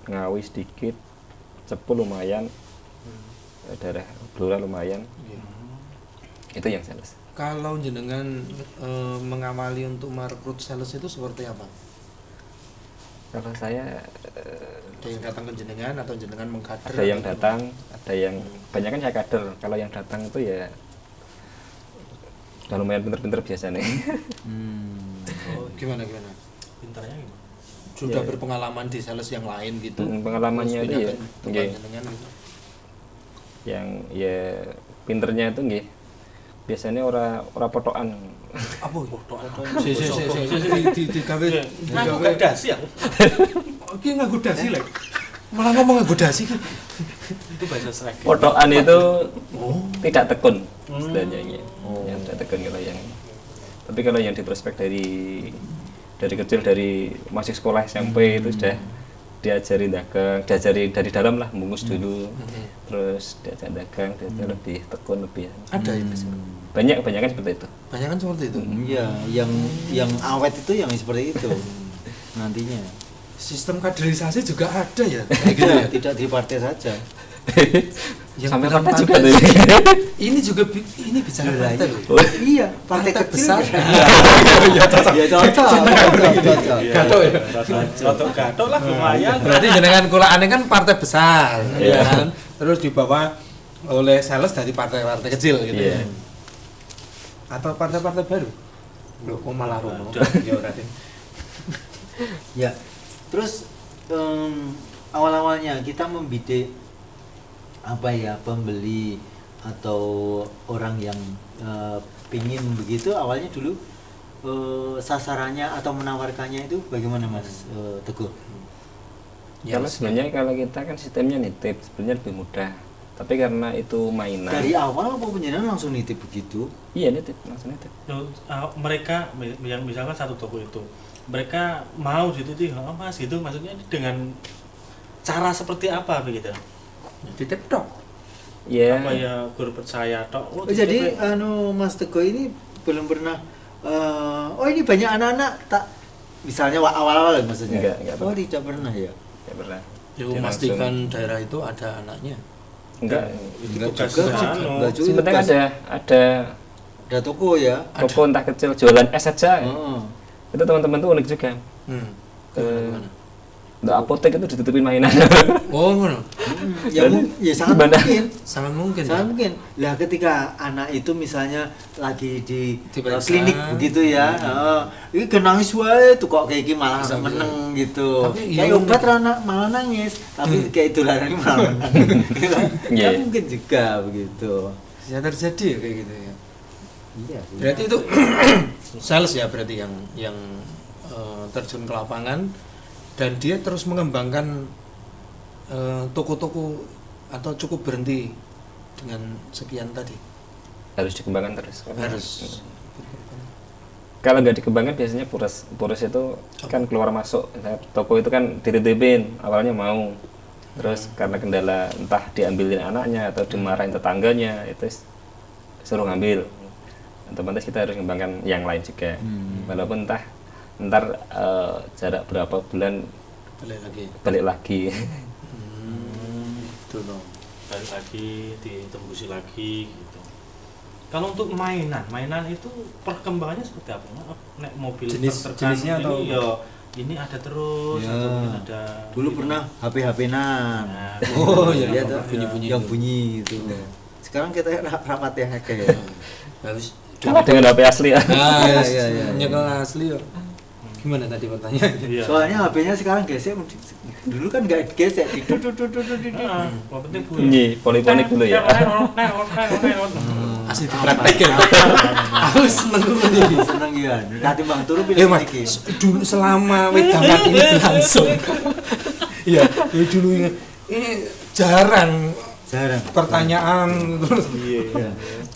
Ngawi sedikit, Cepu lumayan, daerah Blora lumayan, Iya. itu yang sales. Kalau jenengan mengamali untuk merekrut sales itu seperti apa? Kalau saya Ada yang datang ke jenengan atau jenengan mengkader? ada yang atau datang, ada yang banyak kan saya kader. Kalau yang datang itu ya udah lumayan pinter-pinter biasa nih. gimana? Pintarnya gimana? Sudah Ya. berpengalaman di sales yang lain gitu? Pengalamannya Terus itu ya, pindah ke nggih. tempat jenengan gitu? Yang ya pinternya itu nggih. Biasanya ora potokan. Apa? Foto Si digawe Aku gak dasi ya. Oke nganggo dasi lek. Malah ngomong nganggo dasi ki. Itu bahasa Sragen. Potokan itu tidak tekun istilahnya ya. Yang tidak tekun kalau yang. Tapi kalau yang diprospek dari kecil, dari masih sekolah SMP itu sudah diajari dagang, diajari dari dalam lah, bungkus dulu, terus diajar dagang, diajar lebih tekun, lebih Ada itu. banyak kan seperti itu. Banyak kan seperti itu. Iya, yang awet itu yang seperti itu nantinya. Sistem kaderisasi juga ada ya. Tidak di partai saja. Yang Sampai bukan partai juga partai. tuh. Ini juga ini bicara partai loh. Iya, partai Partai kecil. besar. Ya cocok. Gatot ya. Gatot lah lumayan. Berarti jenengan kulaane kan partai besar, ya kan? Terus dibawa oleh sales dari partai-partai kecil gitu Iya. ya. Atau partai-partai baru. Loh, kok malah rono? Ya ora deh. Ya. Terus awal-awalnya kita membidik apa ya, pembeli atau orang yang pingin begitu, awalnya dulu sasarannya atau menawarkannya itu bagaimana Mas Teguh? Kalau sebenarnya kalau kita kan sistemnya nitip, sebenarnya lebih mudah. Tapi karena itu mainan. Dari awal apa penjenengan langsung nitip begitu? Iya nitip, langsung nitip. Mereka yang misalkan satu toko itu, mereka mau dititip, oh Mas gitu, maksudnya dengan cara seperti apa begitu? Titip dong. Iya. Apa ya guru percaya tok? Oh, jadi Mas Teguh ini belum pernah ini banyak anak-anak tak, misalnya awal-awal maksudnya? Enggak Oh pernah. tidak pernah ya? Enggak pernah. Ya Dia memastikan daerah itu ada anaknya. Enggak. Enggak tugas juga sih, anu. enggak juga. Yang penting ada Ada toko ya? toko entah kecil jualan es saja. Heeh. Itu teman-teman tuh unik juga. Gimana? Untuk apotek itu ditutupin mainan. Oh, ngono. Ya sangat Gimana? mungkin. Sangat mungkin. Sangat mungkin. Lah ketika anak itu misalnya lagi di Diperiksa. klinik begitu ya, ini kan nangis wae tuh kok kayak gini malah Bisa, meneng gitu. Tapi Kayak iya, obat malah nangis, tapi kayak dolanan malah meneng. Iya. Kan mungkin juga begitu. Bisa terjadi ya kayak gitu ya. Iya. sih. Berarti itu sales ya berarti yang terjun ke lapangan dan dia terus mengembangkan toko-toko atau cukup berhenti dengan sekian tadi. Harus dikembangkan terus. Harus. Kalau nggak dikembangkan biasanya puras itu kan keluar masuk. Toko itu kan dititipin, awalnya mau. Terus karena kendala entah diambilin anaknya atau dimarahin tetangganya, itu suruh ngambil. Otomatis kita harus mengembangkan yang lain juga. Walaupun ntar jarak berapa bulan balik lagi. Itu loh. Balik lagi, ditembusi lagi gitu. Kalau untuk mainan itu perkembangannya seperti apa? Nek mobil Jenisnya atau ini ya ini ada terus, Ya. atau mungkin ada Dulu pernah HP-HP-nan. Nah, Oh iya, Iya, iya, tuh, bunyi-bunyi yang itu. bunyi itu. Sekarang kita rapat ya kayak. Habis Sama dengan HP asli ya. Nah, Iya, iya. nyekel asli ya. Gimana tadi pertanyaannya? iya. Soalnya HP-nya sekarang gesek Dulu kan nggak gesek, Yang penting bunyi. Bunyi polifonik dulu ya. Asli dipraktekin. Aku seneng ini. seneng ya. Nanti bang turu pilih Mas, iki. dulu selama wedangan ini berlangsung. Iya, dulu ini jarang pertanyaan terus Iya.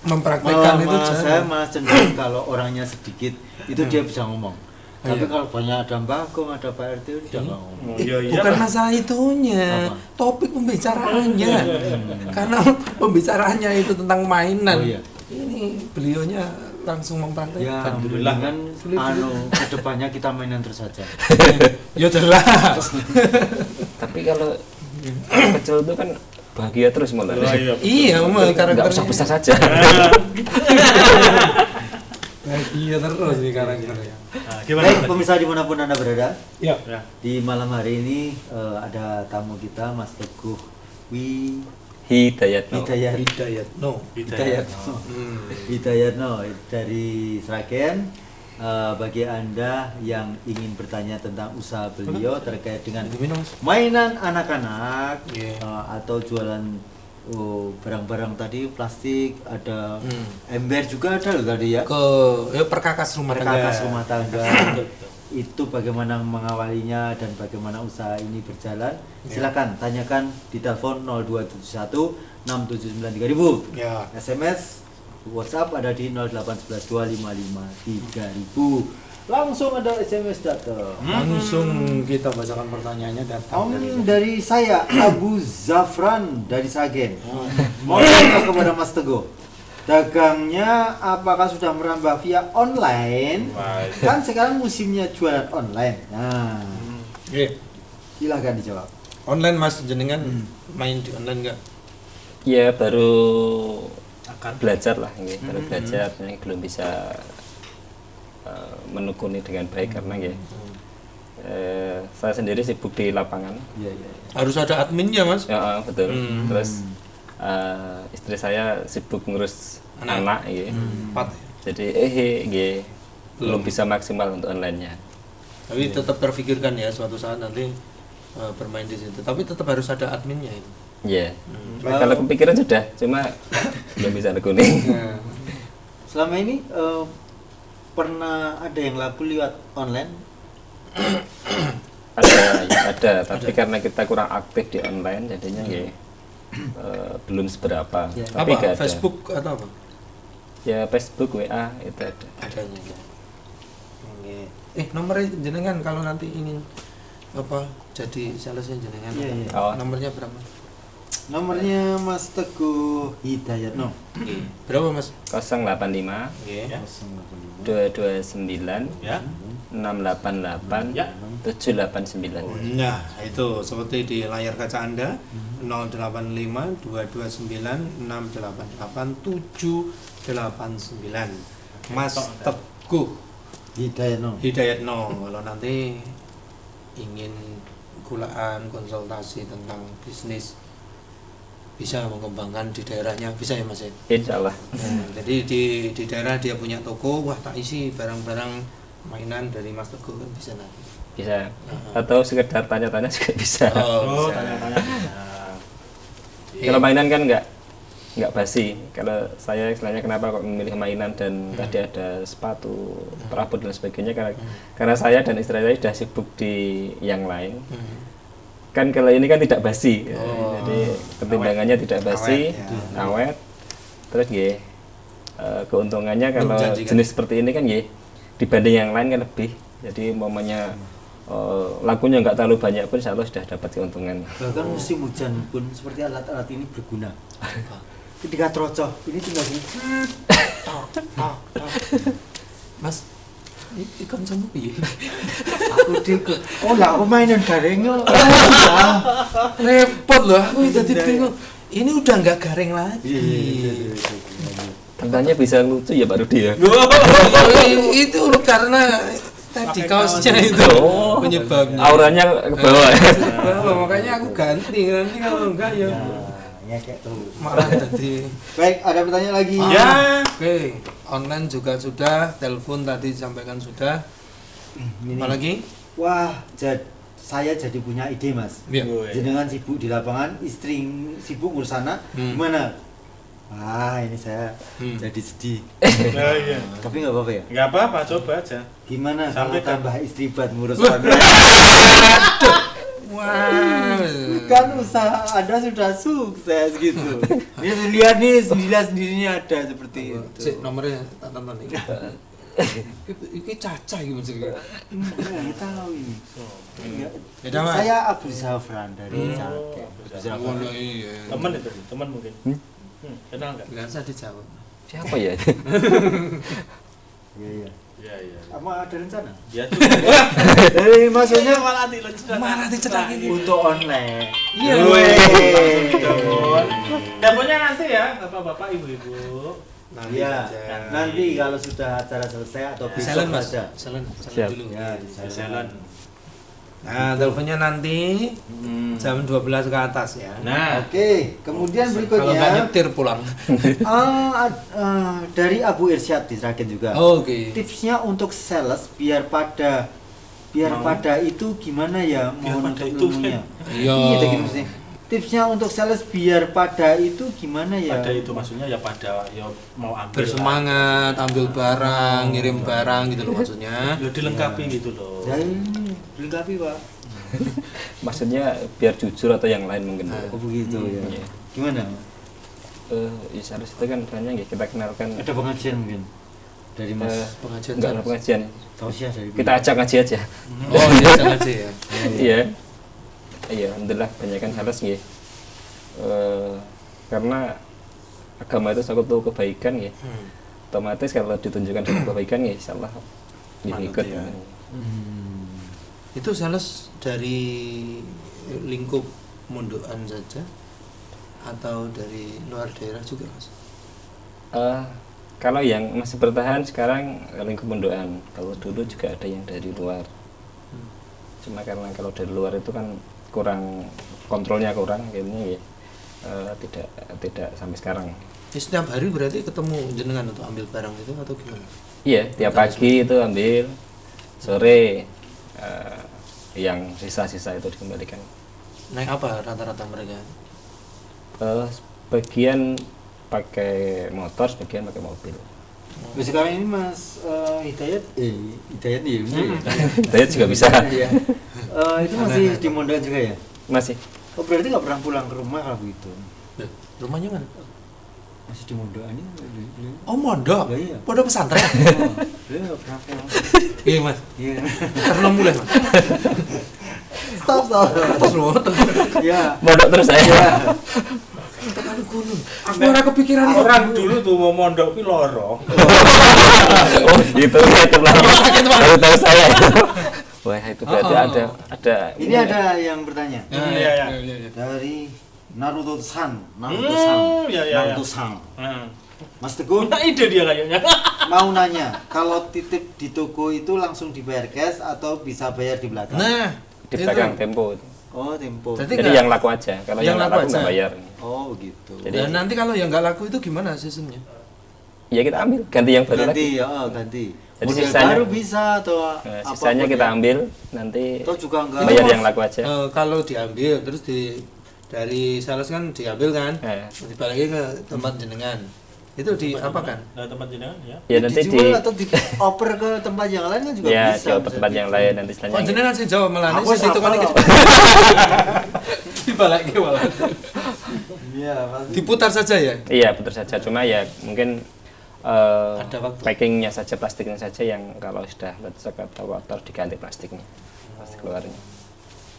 mempraktekkan itu Saya jarang. malah cenderung kalau orangnya sedikit itu dia bisa ngomong. Tapi Iya. kalau banyak ada Mbak Agung, ada Pak RT udah nggak ngomong. Iya iya. Bukan masalah itunya, Apa? topik pembicaraannya. Karena pembicaraannya itu tentang mainan. Oh, iya. Ini beliaunya langsung Ya, mempraktekkan. mendingan kedepannya kita mainan terus saja. Ya jelas. Tapi kalau kecil itu kan bahagia terus malah. Oh, iya. Iya, memang Nggak usah karakternya. besar saja. Iya terus nih karakternya. Nah, gimana? Baik, Mas? pemirsa dimanapun Anda berada, Ya. Ya. di malam hari ini ada tamu kita, Mas Teguh Hidayatno. Hidayat. No. Hidayatno. Hmm. Hidayatno dari Sragen. Bagi Anda yang ingin bertanya tentang usaha beliau terkait dengan Minum, Mas. mainan anak-anak Iya. atau jualan barang-barang tadi plastik, ada ember juga ada loh tadi ya, Ya perkakas rumah tangga. perkakas rumah tangga. Itu bagaimana mengawalinya dan bagaimana usaha ini berjalan. Silakan tanyakan di telepon 0271 679 3000. Ya. SMS WhatsApp ada di 0811 255 3000. Langsung ada SMS datang. Langsung kita bacakan pertanyaannya datang Dari saya Abu Zafran dari Sagen. Mau tanya kepada Mas Teguh, dagangnya apakah sudah merambah via online? Kan sekarang musimnya jualan online. Nah, Oke. silakan dijawab. Online Mas jenengan main di online enggak? Ya baru Akan. belajar lah, nggih. Baru belajar, ini belum bisa menekuni dengan baik karena nggih. Saya sendiri sibuk di lapangan. Iya, iya. Harus ada adminnya Mas. Ya, betul. Terus istri saya sibuk ngurus anak, nggih. 4. Jadi nggih belum bisa maksimal untuk online-nya. Tapi tetap terfikirkan ya suatu saat nanti bermain di situ. Tapi tetap harus ada adminnya itu. Iya. Kalau kepikiran sudah, cuma belum bisa nekuni. Nah, Selama ini pernah ada yang laku lewat online? Ada, tapi karena kita kurang aktif di online jadinya nggih belum seberapa. Ya. Tapi apa? nggak ada. Facebook atau apa? Ya Facebook, WA itu ada. Adanya ya. Oke. Nomornya jenengan kalau nanti ingin apa jadi salesnya jenengan. Iya, iya. Oh. Nomornya berapa? Nomornya Mas Teguh Hidayatno. Berapa Mas? 085 Oke. Ya. 229 Ya. 688 Ya. 789. Nah, itu seperti di layar kaca Anda 085 229 688 789. Mas Teguh Hidayatno. Kalau nanti ingin gulaan konsultasi tentang bisnis bisa mengembangkan di daerahnya bisa ya Mas ya? Insya Allah. Nah, jadi di daerah dia punya toko, wah tak isi barang-barang mainan dari Mas Teguh kan bisa nanti. Bisa. Atau sekedar tanya-tanya juga bisa. Oh, bisa. tanya-tanya. Kalau mainan kan nggak basi. Kalau saya istilahnya kenapa kok memilih mainan dan tadi ada sepatu, perabot dan sebagainya karena saya dan istri saya sudah sibuk di yang lain. Kan kalau ini kan tidak basi, jadi pertimbangannya tidak basi, Awet, ya. awet. Terus nggih keuntungannya kalau Menjanjikan. jenis seperti ini kan nggih dibanding yang lain kan lebih. Jadi umpamanya lakunya nggak terlalu banyak pun insya Allah sudah dapat keuntungan. Bahkan musim hujan pun seperti alat-alat ini berguna. Ketika trocok, ini tinggal gini. Mas, ikan sama piye? Aku dikut. Oh lah, aku mainan garing. Repot loh, aku jadi Iya. bingung. Ini udah nggak garing lagi. Iya. Tandanya bisa lucu ya baru dia. Itu karena tadi kaosnya itu Oh. penyebabnya. Auranya ke bawah. Makanya aku ganti nanti kalau enggak ya Ya kayak terus. malah jadi. Baik, ada pertanyaan lagi. Ya. Oke, online juga sudah, telepon tadi disampaikan sudah. Ini. Apalagi? Wah, saya jadi punya ide Mas. Iya. Jenengan sibuk di lapangan, istri sibuk ngurus anak, gimana? Wah ini saya jadi sedih. Nah, iya. Tapi nggak apa-apa ya. Nggak apa-apa, coba aja. Gimana Sampai kalau tambah istri buat ngurus Wah. anak? Wah. Kan usaha Anda sudah sukses gitu. Ini lihat nih sendirinya ada seperti itu. Sik nomornya tak tonton iki. Iki Caca iki maksudnya. Nggak tahu ini. Beda, Mas. Saya Abu Zafran dari Sake. Abu Zafran. Oh iya. Teman itu, teman mungkin. Kenal nggak? Enggak usah dijawab. Siapa ya? Iya iya. Iya, iya. Apa ada rencana? Ya tuh. Maksudnya malah dilanjutkan. Malah dicetak ini. untuk online. Iya. Teleponnya nanti ya, bapak-bapak, ibu-ibu. Iya. aja. Nanti kalau sudah acara selesai atau Silent besok Mas. aja. Silent Siap. dulu. Ya, di Jalan. Nah, teleponnya nanti jam 12 ke atas ya. Nah, Oke, kemudian Kalau nggak berikutnya nyetir pulang. dari Abu Irsyad diterakin juga. Oke. Tipsnya untuk sales biar pada itu gimana ya? Biar Mohon pada untuk itu, ilmunya. Iya. Iya, tak gitu maksudnya. Tipsnya untuk sales biar pada itu gimana ya? pada itu maksudnya ya pada ya mau ambil. Bersemangat, ambil barang, ngirim barang gitu loh maksudnya. Ya dilengkapi gitu loh. Ya ini dilengkapi Pak. Maksudnya biar jujur atau yang lain mungkin. Oh begitu ya. Iya. Gimana? Ya harus itu kan banyak ya kita kenalkan. Ada pengajian mungkin dari Mas Pengajian Enggak ada sales. pengajian. Tausiah dari Kita ajak ngaji aja. Oh, iya jangan sih ya. Iya. Iya, alhamdulillah banyak kan sales nggih. Karena agama itu suatu kebaikan ya. Otomatis kalau ditunjukkan dengan kebaikan ya insyaallah ikut. ya. Itu sales dari lingkup mondokan saja atau dari luar daerah juga Mas? Kalau yang masih bertahan sekarang lingkup mondokan. Kalau dulu juga ada yang dari luar. Cuma karena kalau dari luar itu kan kurang kontrolnya kurang akhirnya ya tidak sampai sekarang. Setiap hari berarti ketemu jenengan untuk ambil barang itu atau gimana? Iya, tiap pagi itu ambil, sore yang sisa-sisa itu dikembalikan. Naik apa rata-rata mereka? Sebagian pakai motor, sebagian pakai mobil. Nah, sekarang ini Mas Hidayat nih ya. Saya juga bisa. Iya. Itu masih di Mondokan juga ya? Masih. Oh berarti nggak pernah pulang ke rumah kalau begitu? Rumahnya mana? Masih di Mondokan ini? Oh, mondok. Lah iya. Pondok pesantren. Beliau nggak pernah pulang. Iya, Mas. Iya. Karena mulai, Mas. Stop. Terus lu Ya. Mondok terus saya. tekan gunung. Aku ora kepikiran kok. Orang dulu tuh mau mondok ki loro. Oh, gitu ya teman. Tahu saya. Wah, itu berarti ada Ini ada yang bertanya. Iya. Dari Naruto-san. Iya. Naruto-san. Mas Teguh, Nah, ide dia kayaknya. mau nanya, kalau titip di toko itu langsung dibayar cash atau bisa bayar di belakang? Nah, di itu. belakang tempo. Oh, tempo. Jadi Jadi nggak- yang laku aja. Kalau yang yang laku laku aja. nggak bayar. Oh, gitu. Jadi- Dan nanti kalau yang nggak laku itu gimana sistemnya? Ya kita ambil, ganti yang baru ganti, lagi. ganti. Jadi Model sisanya- baru bisa atau Sisanya kita ambil, nanti Atau juga enggak. bayar yang laku aja. Kalau diambil terus dari sales kan diambil kan, dibalikin ke tempat jenengan. Itu diapakan? Nah, tempat jenengan ya. Ya nanti Dijual atau dioper ke tempat yang lain kan juga ya bisa. di tempat bisa yang gitu. lain nanti Oh, selanjutnya. jenengan sih jawab malah Aku ini itu kan siapa iki. loh? Dibalik malah. Iya, pasti. Diputar saja ya. Iya betul saja. Cuma ya mungkin Ada waktu. packingnya saja, plastiknya saja yang kalau sudah lecek atau kotor diganti plastiknya, plastik luarnya.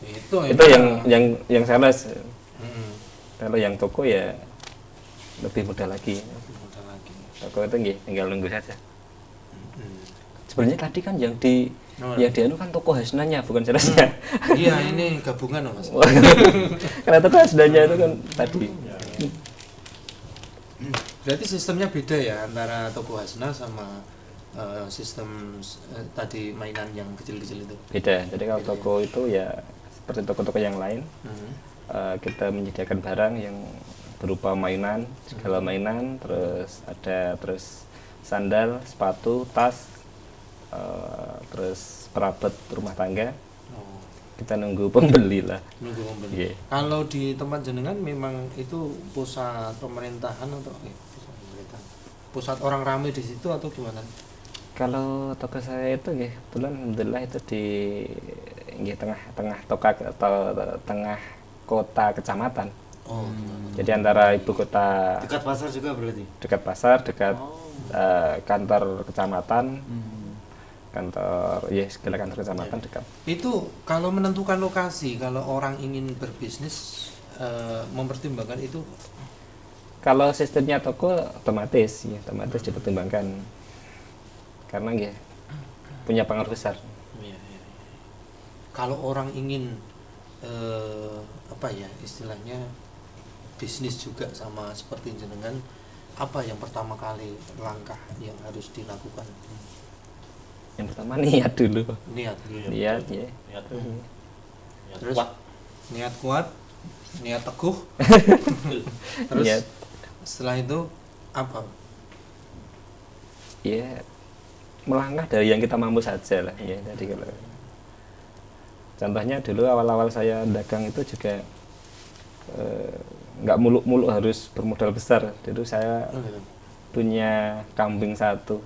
Itu yang sales. Kalau yang toko ya lebih mudah lagi. Toko itu nggih, tinggal nunggu saja. Sebenarnya tadi kan yang di anu kan toko Hasnanya bukan salesnya. Iya, ini gabungan loh, Mas. Karena toko Hasnanya itu kan tadi. Berarti sistemnya beda ya antara toko Hasna sama sistem tadi mainan yang kecil-kecil itu. Beda. Jadi kalau toko itu ya seperti toko-toko yang lain. Kita menyediakan barang yang berupa mainan, segala mainan, terus sandal, sepatu, tas, terus perabot rumah tangga, kita nunggu pembeli lah. Nunggu pembeli. Nggih. Kalau di tempat jenengan memang itu pusat pemerintahan atau pusat pemerintahan? Pusat orang ramai di situ atau gimana? Kalau toko saya itu nggih kebetulan alhamdulillah itu di nggih tengah-tengah toka atau tengah kota kecamatan. Oh. Jadi antara ibu kota Dekat pasar juga berarti. dekat pasar, dekat Oh. kantor kecamatan, Hmm. kantor ya segala kantor kecamatan dekat. Itu kalau menentukan lokasi, kalau orang ingin berbisnis mempertimbangkan itu. Kalau sistemnya toko otomatis ya, otomatis dipertimbangkan. Karena ya punya pengaruh besar. Iya, iya. Kalau orang ingin apa ya istilahnya bisnis juga sama seperti jenengan, apa yang pertama kali langkah yang harus dilakukan? Yang pertama niat dulu. Niat. Niat ya. Niat, niat Terus? kuat. Niat kuat, niat teguh. Terus Niat. setelah itu apa? Ya melangkah dari yang kita mampu saja lah ya. Jadi kalau contohnya dulu awal-awal saya dagang itu juga nggak muluk-muluk harus bermodal besar. Dulu saya punya kambing satu,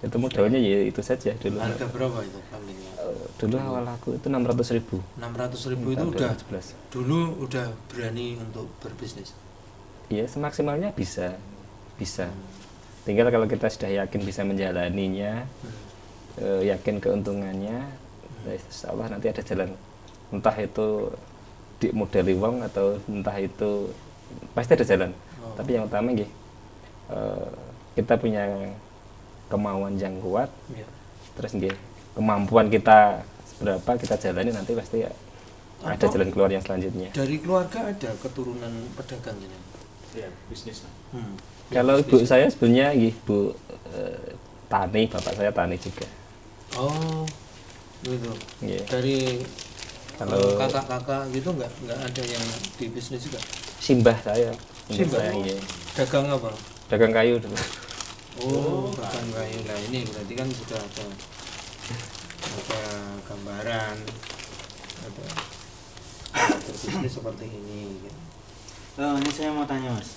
itu modalnya ya itu saja dulu. Harga berapa itu kambingnya? Dulu awal aku itu 600.000. 600.000 itu udah 2017. dulu udah berani untuk berbisnis. Iya semaksimalnya bisa. Tinggal kalau kita sudah yakin bisa menjalaninya, yakin keuntungannya, insya Allah nanti ada jalan. Entah itu di model wong atau entah itu pasti ada jalan. Tapi yang utama kita punya kemauan yang kuat, Iya. terus kemampuan kita seberapa kita jalani nanti pasti ada Atau jalan keluar yang selanjutnya. dari keluarga ada keturunan pedagang ini. Iya, bisnis lah. Kalau ibu saya sebenarnya ibu tani, bapak saya tani juga. Oh, gitu. Iya. Dari Kalau- kakak-kakak gitu nggak ada yang di bisnis juga? Simbah saya, Simbah? saya iya. Dagang apa? Dagang kayu dulu. Oh, dagang kayu. Nah ini berarti kan sudah ada gambaran, ada berbisnis seperti ini. Gitu. Ini saya mau tanya Mas,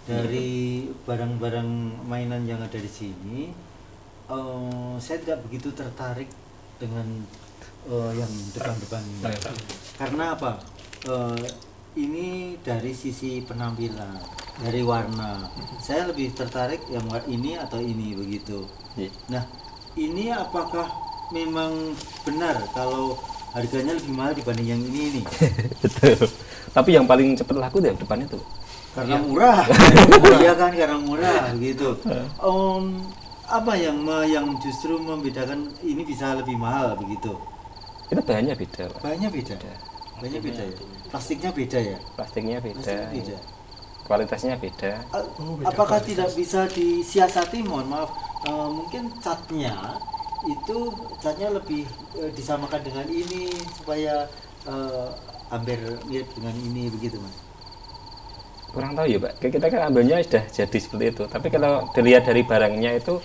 dari barang-barang mainan yang ada di sini, saya tidak begitu tertarik dengan yang depan-depan ini. Karena apa? Ini dari sisi penampilan, dari warna. Saya lebih tertarik yang ini atau ini begitu. Iya. Nah, ini apakah memang benar kalau harganya lebih mahal dibanding yang ini nih? Betul. Tapi yang paling cepat laku di depan itu. Karena murah. Iya kan, karena murah gitu. Apa yang justru membedakan ini bisa lebih mahal begitu? Itu bahannya beda, Pak. Bahannya beda. Bahannya beda ya. Plastiknya beda ya. Plastiknya beda. Plastiknya beda. Kualitasnya beda. beda Apakah kualitas. tidak bisa disiasati? Mohon maaf, mungkin catnya lebih disamakan dengan ini supaya hampir mirip dengan ini begitu Mas. Kurang tahu ya, Pak. Kita kan ambilnya sudah jadi seperti itu. Tapi kalau dilihat dari barangnya itu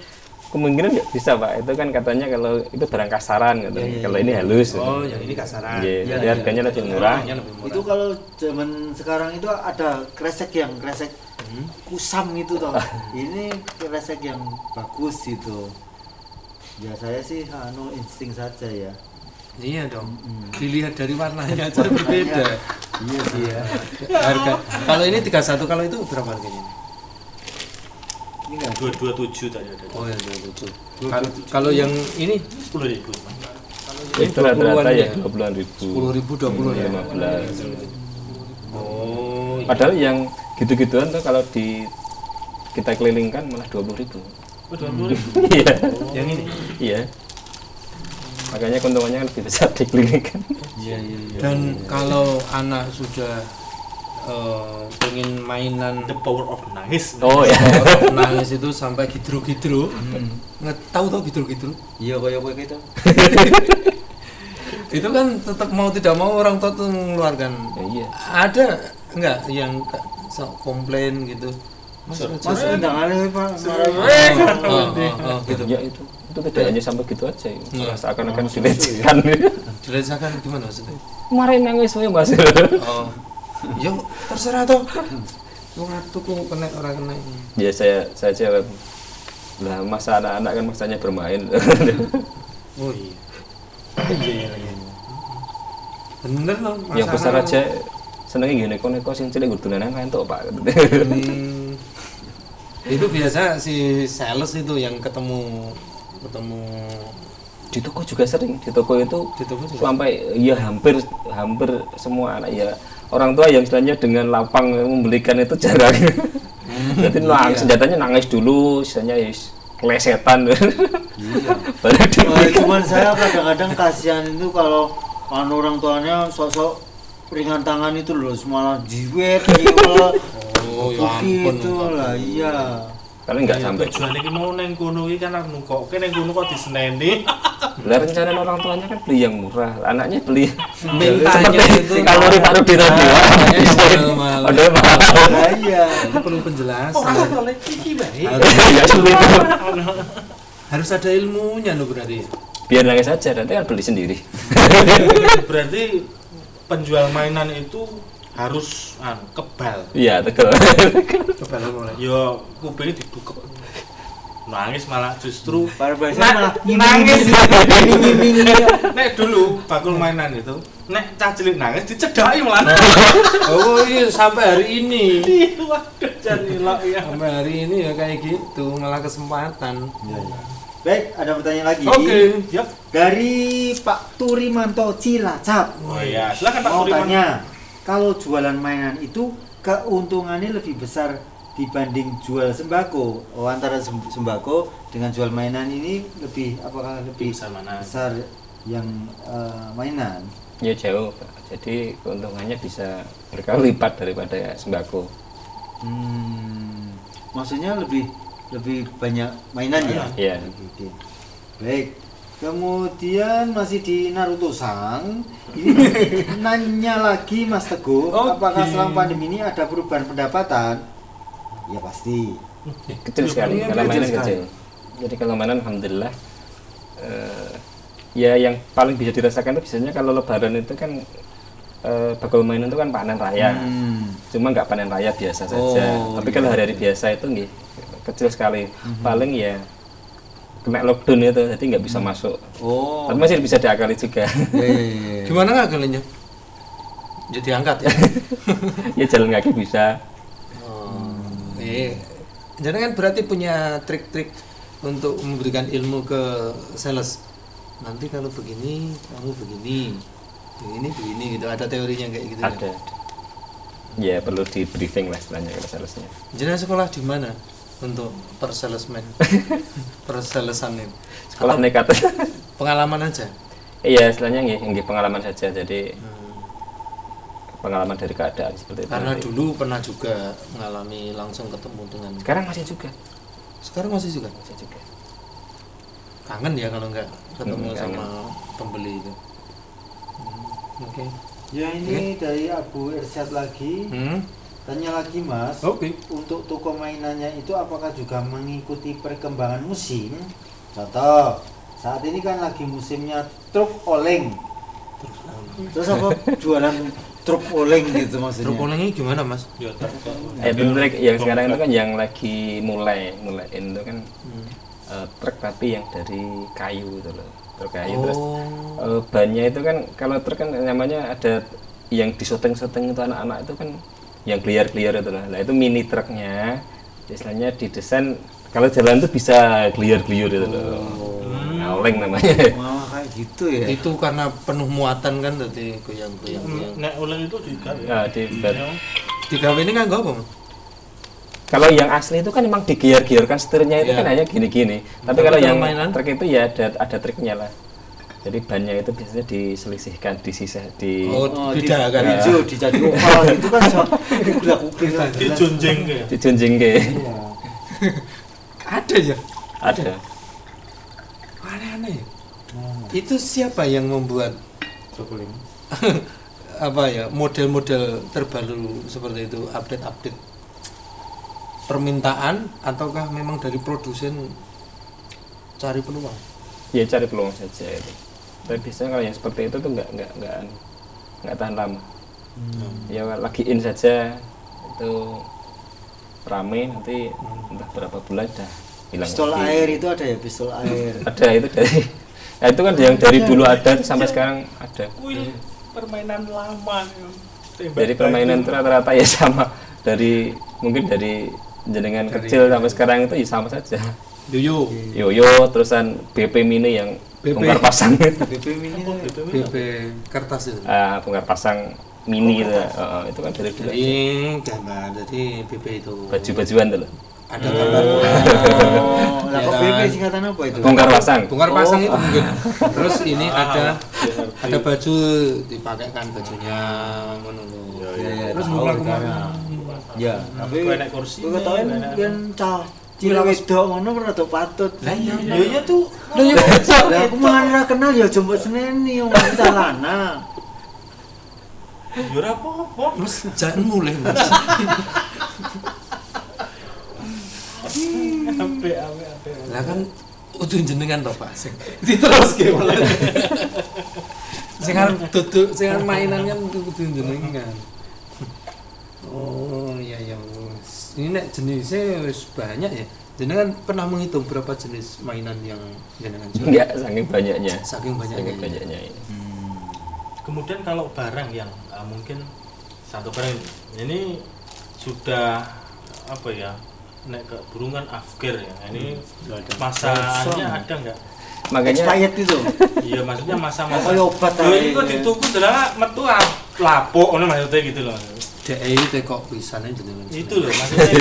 kemungkinan nggak bisa, Pak. Itu kan katanya kalau itu barang kasaran gitu. Iya, iya, Kalau iya. ini halus. Oh, gitu. yang ini kasaran. Iya, Iya, jadi iya. harganya lebih murah. Harganya lebih murah. Itu kalau zaman sekarang itu ada kresek kusam itu toh. Ini kresek yang bagus itu. Ya saya sih insting saja ya. Iya dong. Dilihat dari warnanya aja berbeda. Iya sih ya. Harga. Kalau ini 31, kalau itu berapa harganya? Ini enggak 227 tadi ada. Oh ya 27. Kalau yang ini 10.000. Itu rata-rata ya 20-an ribu. 10.000 20 ya. 15. Oh. Padahal yang gitu-gituan tuh kalau kita kelilingkan malah 20.000. Oh, 20.000. Iya. Yang ini. Iya. Makanya keuntungannya kan lebih besar dikelilingkan. Iya. Dan kalau anak sudah pengen mainan The power of nangis. Oh ya. nangis itu sampai gidro-gidro, tahu gidro-gidro? Iya kayak gitu. Itu kan tetap mau tidak mau orang tua tuh mengeluarkan. Iya. Ada enggak yang komplain gitu? Mas Mas undangannya Pak. gitu. Ya itu tidak hanya sampai gitu aja ya. Seakan-akan dilecehkan. Dilecehkan gimana maksudnya? Kemarin nangis wae Mas. Oh. Yo terserah toh. Wong atuku kena ora kena. Ya saya jawab. Lah masa anak-anak kan masanya bermain. Oh iya. Iya. Bener loh. Yang besar aja senengnya gini neko sing cilik gudulanan entuk Pak. Itu biasa si sales itu yang ketemu Di toko juga sering. Di toko itu di toko juga. sampai ya hampir semua anak ya orang tua yang istilahnya dengan lapang membelikan itu jarang. Jadi senjatanya nangis dulu, istilahnya kelesetan. Iya. Cuman saya kadang-kadang kasihan itu kalau orang tuanya sosok ringan tangan itu loh, malah jiwet jiwa. Oh ya ampun itu lah, iya. Kalau nggak sampai. Tujuan iki mau neng kono iki kan nungkoke neng kono kok diseneni. Lah rencana orang tuanya kan beli yang murah, anaknya beli mintanya itu kalori taruh di radio. Ada Lah iya. Itu perlu penjelasan. Oleh iki bae. ya sulit. Harus ada ilmunya loh berarti. Biar nangis aja, nanti kan beli sendiri. Berarti penjual mainan itu harus kebal. Iya, tegal. Kepala mulai. Yo kupingnya didukep. Nangis malah justru Para biasanya malah nangis. ngiming-ngiming. Nek dulu bakul mainan itu, nek cah cilik nangis dicedhaki malah. Oh iya sampai hari ini. Waduh jan ilok ya. Sampai hari ini ya kayak gitu, malah kesempatan. Iya, iya. Baik, ada pertanyaan lagi. Oke. Yap. Dari Pak Turimanto Cilacap. Oh iya, silakan Pak Mau Turiman. tanya, kalau jualan mainan itu keuntungannya lebih besar dibanding jual sembako? Oh, antara sembako dengan jual mainan ini apakah lebih Besar mana? besar yang mainan? Ya jauh, Pak. Jadi keuntungannya bisa berkali lipat daripada sembako. Maksudnya lebih banyak mainan ya? Iya. Oke. Baik. Kemudian masih di Naruto-san, ini nanya lagi Mas Teguh, apakah selama pandemi ini ada perubahan pendapatan? Ya pasti. Kecil sekali, karena mainan kecil. Jadi kalau mainan alhamdulillah ya yang paling bisa dirasakan itu biasanya kalau lebaran itu kan bakal mainan itu kan panen raya. Cuma nggak panen raya biasa saja. Tapi kalau hari-hari biasa itu nggih kecil sekali. Paling ya kena lockdown itu, jadi nggak bisa masuk. Oh. Tapi masih bisa diakali juga. Gimana ngakalinya? Jadi angkat ya. Ya jalan kaki bisa. Jadi kan berarti punya trik-trik untuk memberikan ilmu ke sales. Nanti kalau begini, kamu begini gitu. Ada teorinya kayak gitu. Ada. Ya perlu di briefing lah istilahnya kalau salesnya. Jadi sekolah di mana untuk persalesman? Persalesan ini. Sekolah nekat. Pengalaman aja. Iya istilahnya nggih pengalaman saja. Jadi pengalaman dari keadaan seperti itu. Karena nanti. dulu pernah juga mengalami langsung ketemu dengan. Sekarang masih juga. Sekarang masih juga. Masih juga. Kangen ya kalau nggak ketemu Kangen. sama pembeli itu. Oke. Ya ini dari Abu Irsyad lagi. Tanya lagi Mas. Oke. Untuk toko mainannya itu apakah juga mengikuti perkembangan musim? Contoh, saat ini kan lagi musimnya truk oleng. Terus apa jualan truk oleng gitu maksudnya? Truk oleng ini gimana Mas? Yo Itu trik yang sekarang itu kan yang lagi mulai itu kan truk tapi yang dari kayu gitu loh. Truk kayu terus bannya itu kan kalau truk kan namanya ada yang diseteng-seteng itu anak-anak itu kan yang gliar-gliar itu lah. Nah itu mini truknya istilahnya didesain kalau jalan tuh bisa gliar-gliar itu loh. Oleng namanya. Malah kayak gitu ya. Itu karena penuh muatan kan tadi goyang-goyang. nek oleh itu juga. Ya di Digawe ini kan apa? kalau yang asli itu kan memang digiar-giarkan setirnya itu Iya. kan hanya gini-gini. Tapi Tapi kalau kalau yang mainan? truk itu ya ada triknya lah. Jadi bannya itu biasanya diselisihkan, disisah di Beda kan. Hijau dijadi oval itu kan gula-gula kan. Dijunjing ke. dijunjing ke. Iya. Ada ya? Ada. Aneh-aneh ya? Itu siapa yang membuat Truk oleng. apa ya model-model terbaru seperti itu, update permintaan ataukah memang dari produsen cari peluang? Ya cari peluang saja itu. Tapi biasanya kalau yang seperti itu tuh nggak tahan lama. Ya lagi in saja itu rame, nanti entah berapa bulan dah hilang. Pistol lagi. air itu ada ya, pistol air. Ada itu dari nah itu kan yang dari dulu ada sampai sekarang ada. Kuil permainan lama. Jadi permainan itu rata-rata ya sama, dari mungkin dari jenengan kecil sampai sekarang itu ya sama saja. Yoyo, Yoyo, terusan BP mini yang BP. bongkar pasang itu. BP mini itu. BP kertas itu. Bongkar pasang mini itu. Itu kan dari dulu. Jadi gambar, jadi BP itu Baju-bajuan tuh loh. ada gambar. Oh, lah kok Ya BP kan? singkatan apa itu? Bongkar pasang. Bongkar pasang itu mungkin. Terus ini ada baju dipakaikan bajunya ngono lho. Ya, ya, Terus tahu mulai sekarang. Ya, tapi Kue naik kursi. kowe ketahuan kan cah cilik wedok ngono rada patut. Lah iya. Ya iya tuh. Lah iya. Lah aku malah ora kenal ya jombo seneni wong cah lanang. Ya ora apa-apa. Terus jangan mulai Mas. Ape. Lah kan udah jenengan toh Pak sing diteruske malah. Sing arep duduk, sing arep mainan kan kudu jenengan. Oh iya ya wis. Ini nek jenisnya wis banyak ya. Jenengan pernah menghitung berapa jenis mainan yang jenengan jual? Enggak, saking banyaknya. Saking banyaknya. Saking banyaknya ini. Kemudian kalau barang yang mungkin satu barang ini sudah apa ya, naik ke burungan afgir ya, ini masanya ada nggak? Makanya Expired itu. Iya maksudnya masa-masa. Kayak obat Loh, aja. ini kok dituku adalah metu lapuk, ono maksudnya gitu loh. DE kok pisane jenengan. Itu loh maksudnya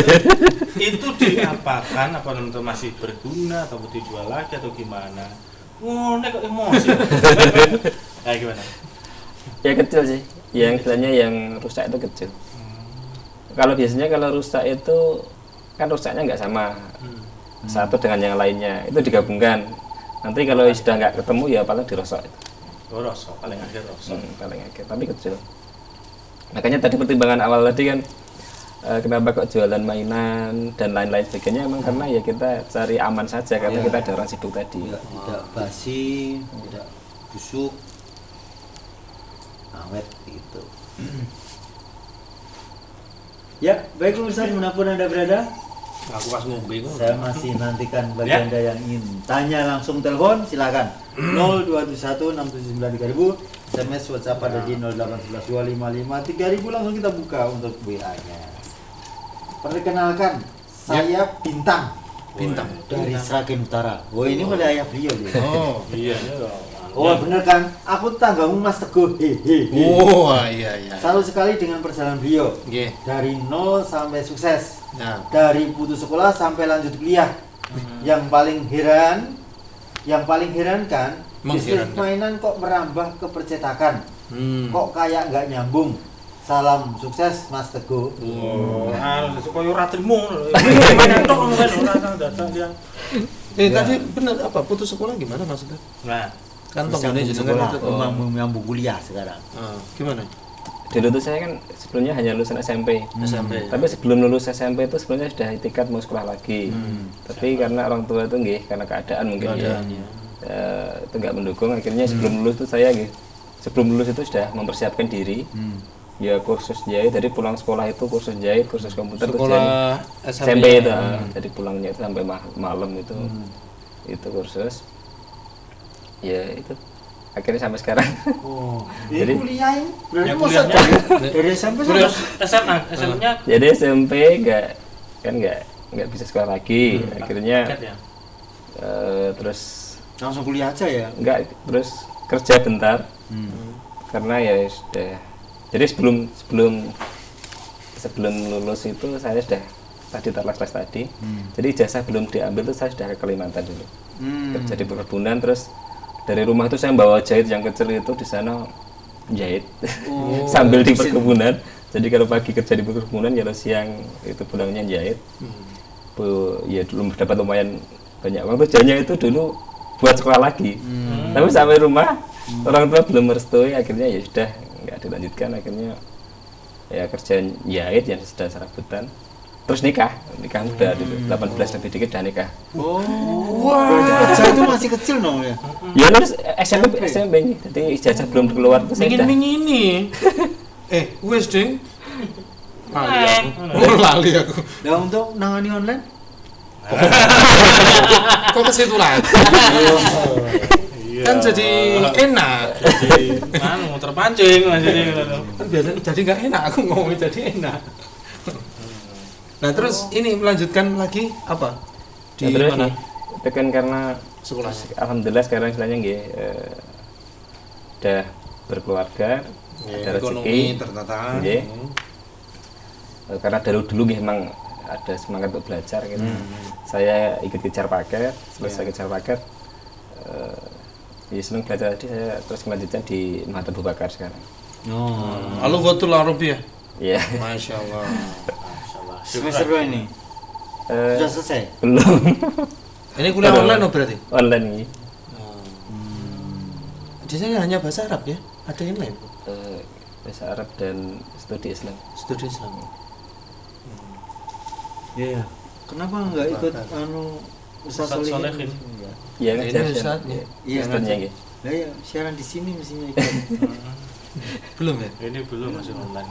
itu diapakan, apa untuk masih berguna atau dijual lagi atau gimana? Nek kok emosi. Kayak gimana? ya kecil sih. Yang istilahnya yang rusak itu kecil. Kalau biasanya kalau rusak itu kan rusaknya nggak sama satu dengan yang lainnya, itu digabungkan. Nanti kalau sudah nggak ketemu ya paling dirosok itu. Oh, rosok, paling akhir rosok. Paling akhir, tapi kecil. Makanya tadi pertimbangan awal tadi kan kenapa kok jualan mainan dan lain-lain sebagainya, emang karena ya kita cari aman saja karena kita ada orang sibuk tadi. Tidak basi, tidak busuk. Awet gitu. Ya, baik pemirsa dimanapun Anda berada, Aku pas ngombe kok. saya masih nantikan bagi Anda yang ingin tanya langsung telepon, silakan 02216793.000, SMS WhatsApp ada di 08112553.000, langsung kita buka untuk WA-nya. Perkenalkan, saya Bintang dari Sragen Utara. Oh, ini mulai ayah beliau nih. Oh. Iya, iya. Oh, bener kan? Aku tanggamu Mas Teguh. Hehehe. Oh, iya iya. Salut sekali dengan perjalanan beliau. Nggih. Dari nol sampai sukses. Nah, Dari putus sekolah sampai lanjut kuliah. Yang paling herankan, bisnis Mengherankan. mainan kok merambah ke percetakan. kok Kok kayak nggak nyambung. Salam sukses Mas Teguh. Oh, harus supaya ora trimo. Mainan tok ngono kan ora datang dia. tadi benar apa putus sekolah gimana maksudnya? Nah, Kan Bisa tonggone putus jenengan sekolah, itu. menyambung kuliah sekarang. Gimana? Dulu tuh saya kan sebelumnya hanya lulusan SMP. SMP. Tapi sebelum lulus SMP itu sebelumnya sudah itikat mau sekolah lagi. Tapi karena orang tua itu nggih, karena keadaan mungkin Keadaannya. itu nggak mendukung, akhirnya sebelum lulus itu saya nggih, sebelum lulus itu sudah mempersiapkan diri. Ya kursus jahit, jadi pulang sekolah itu kursus jahit, kursus komputer terus Sekolah SMP itu. Jadi pulangnya itu sampai malam itu. Itu kursus. Ya itu akhirnya sampai sekarang. Oh, Jadi- ini kuliah ini berarti Ya, masa kuliahnya- dari SMP Kuliah. sampai SMA-nya Jadi SMP nggak bisa sekolah lagi. Akhirnya dekat ya. terus langsung kuliah aja ya. terus kerja bentar karena ya sudah. Jadi sebelum lulus itu saya sudah tadi les tadi. Jadi ijazah belum diambil itu saya sudah ke Kalimantan dulu. Kerja di perkebunan, terus dari rumah itu saya bawa jahit yang kecil itu di sana jahit sambil di perkebunan. Jadi kalau pagi kerja di perkebunan, kalau siang itu pulangnya jahit. Ya dulu dapat lumayan banyak uang. Tujuannya itu dulu buat sekolah lagi. Tapi sampai rumah orang tua belum merestui, akhirnya ya sudah nggak dilanjutkan. Akhirnya ya kerja jahit yang sudah serabutan. terus nikah udah 18 lebih dikit udah nikah. Oh, berarti ijazah itu masih kecil dong ya? Ya lulus SMP nih, jadi ijazah belum keluar terus saya udah. Ini. Wes ding. Lali aku. Nah, untuk nangani online? Kok ke situ lagi? Kan jadi enak. Jadi terpancing Mas ini. Kan biasa jadi nggak enak, aku ngomong jadi enak. Nah terus ini melanjutkan lagi apa? Di Terus mana? itu kan karena Sekolahnya. alhamdulillah sekarang istilahnya nggih udah berkeluarga, ada Ekonomi rezeki. tertata. Nggih. Karena dari dulu nggih emang ada semangat untuk belajar gitu. Saya ikut kejar paket, selesai kejar paket ya seneng belajar tadi, saya terus melanjutkan di Mahat Abu Bakar sekarang. Lalu gotul Arabia. Iya. Masya Allah. Masyaallah. Semester berapa ini? Sudah selesai? Belum. Ini kuliah online oh berarti? Online nih. Di sini hanya bahasa Arab ya? Ada yang lain? Bahasa Arab dan studi Islam. Studi Islam. Iya. Kenapa nggak ikut Ustaz Ustaz Solihin? Solihin. Iya Ini ngajar Ustadznya. Iya, Ustadznya ngajar. nggih. Lah ya, siaran di sini mestinya ikut. Belum ya? Ini belum masih online.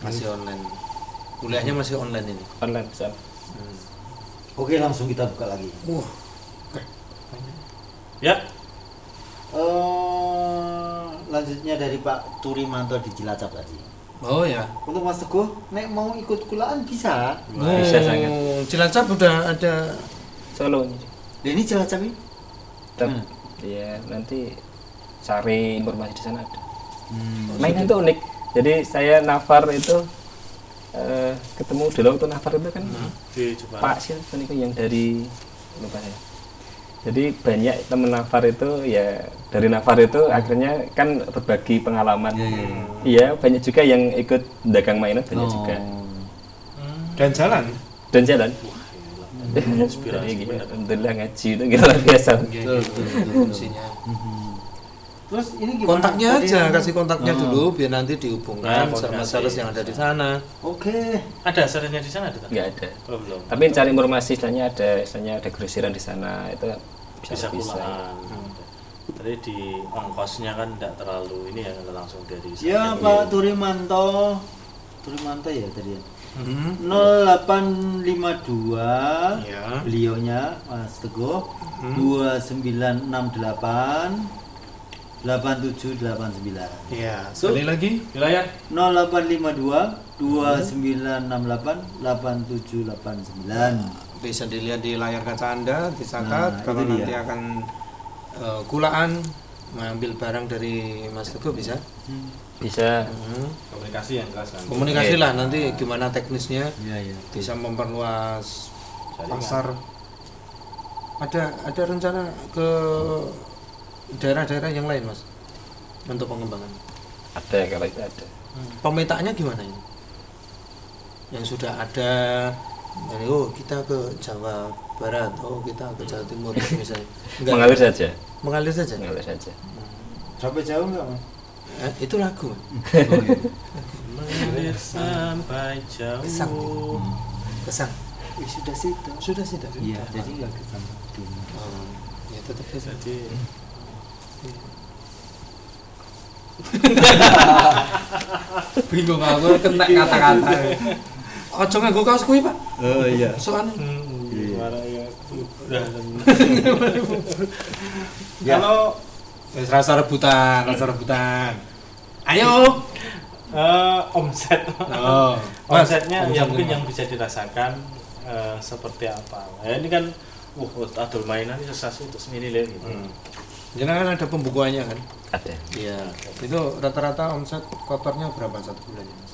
Masih online. Kuliahnya masih online ini. Online bisa. Oke, langsung kita buka lagi. Wah, Ya, Lanjutnya dari Pak Turimanto di Cilacap tadi. oh ya. Untuk Mas Teguh, nek mau ikut kulaan bisa. Bisa sangat. Cilacap udah ada. Solo nih. Dan ini Cilacap ini? Tetap. Iya, nanti cari informasi di sana ada. Mainan itu unik. Jadi saya nafar itu ketemu dulu waktu nafar itu kan di Jepara. Pak siapa itu yang dari lupa saya. Jadi banyak temen nafar itu ya dari nafar itu akhirnya kan berbagi pengalaman. Iya, banyak juga yang ikut dagang mainan banyak juga. Dan jalan. Dan jalan. Inspirasi Jadi, bener. alhamdulillah ngaji itu kita luar biasa. Betul. Fungsinya. Terus ini gimana? Kontaknya Tadi aja, yang- kasih kontaknya dulu biar nanti dihubungkan Nah, sama koordinasi. sales yang ada di sana. Oke. Ada asalnya di sana ada tak? Nggak ada. Oh, belum. Tapi cari informasi istilahnya ada grosiran di sana itu Bisa pulaan. Tadi di ongkosnya kan tidak terlalu ini ya langsung dari Ya sana. Pak Turimanto. Turimanto ya tadi ya. Hmm. 0852 Ya. beliaunya Mas Teguh 2968 8789 Iya, sekali lagi. Wilayah 0852 2968 8789. Bisa dilihat di layar kaca Anda, dicatat Nah, kalau itu dia. nanti akan kulaan mengambil barang dari Mas Teguh bisa. bisa komunikasi yang jelas kan. Komunikasi lah nanti gimana teknisnya Iya. bisa memperluas Jaringan. pasar. Ada rencana ke daerah-daerah yang lain Mas untuk pengembangan. ada kalau itu ada. Pemetaannya gimana ini? Yang sudah ada, jadi, oh kita ke Jawa Barat, oh kita ke Jawa Timur misalnya. Enggak. Mengalir saja. Mengalir saja. Mengalir saja. Sampai jauh enggak, Mas? Itu lagu. Mengalir sampai jauh. Kesang. Kesang. Sudah situ. Sudah sih, dah. Iya, jadi enggak kesana. Oh, ya tetap kesang. Jadi Bingung aku kena kata-kata. Ojo nganggo kaos kuwi, Pak. Oh iya. Soalnya gimana ya? Udah. Ya. Kalau wis rasa rebutan, rasa rebutan. Ayo. omset. Oh, Mas, Omsetnya yang mungkin omsetnya. yang bisa dirasakan seperti apa? Ya, ini kan adol mainan ini sesuatu untuk ini loh gitu. Jadi kan ada pembukuannya kan? Ada. Iya. Itu rata-rata omset kotornya berapa satu bulannya, Mas?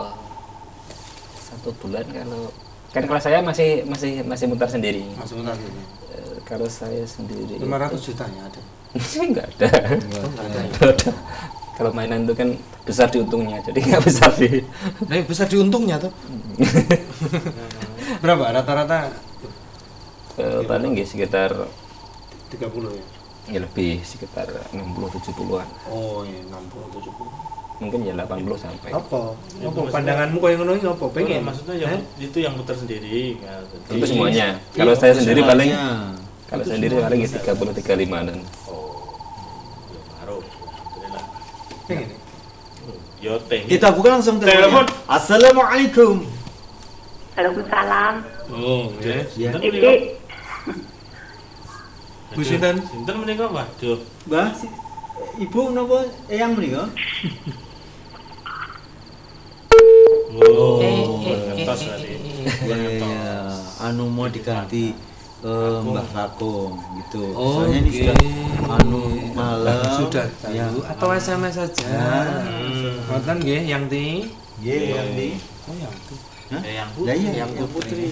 Oh, 1 bulan kalau saya masih mutar sendiri. Masuk bentar gitu. Kalau saya sendiri 500 juta ya ada. nggak ada. Oh, enggak ada. Nggak ada. Kalau mainan itu kan besar di untungnya, jadi nggak besar di. Nah, besar di untungnya tuh. Berapa rata-rata? Paling nggih sekitar 30 ya. ya lebih sekitar 60-70-an. Oh, iya 60 70. mungkin ya 80 sampai. Apa? Itu Apa maksudnya- pandanganmu koyo ngono iki apa? Pengen? Maksudnya yang itu yang muter sendiri. Ya, jadi- Itu semuanya. Kalau saya sendiri paling Semuanya. kalau sendiri paling 30-35 dan Oh, ya baru. Alhamdulillah. Pengen. Yo teng. Kita buka langsung Telepon. telepon. Assalamualaikum. Waalaikumsalam. Oh, nggih. Ya. Sinten Iki menika? Bu sinten? Sinten menika, waduh. Mbah, Ibu napa eyang menika? Oh, ngetos tadi. Ya, anu mau diganti Mbah Kakung gitu. Oh, Soalnya ini oke. sudah anu malam. Sudah Ya. tahu atau SMS saja. Ngoten nggih yang di Iya, yang di. Oh yang di. Hah? Yang Lah iya, yang yang putri. putri.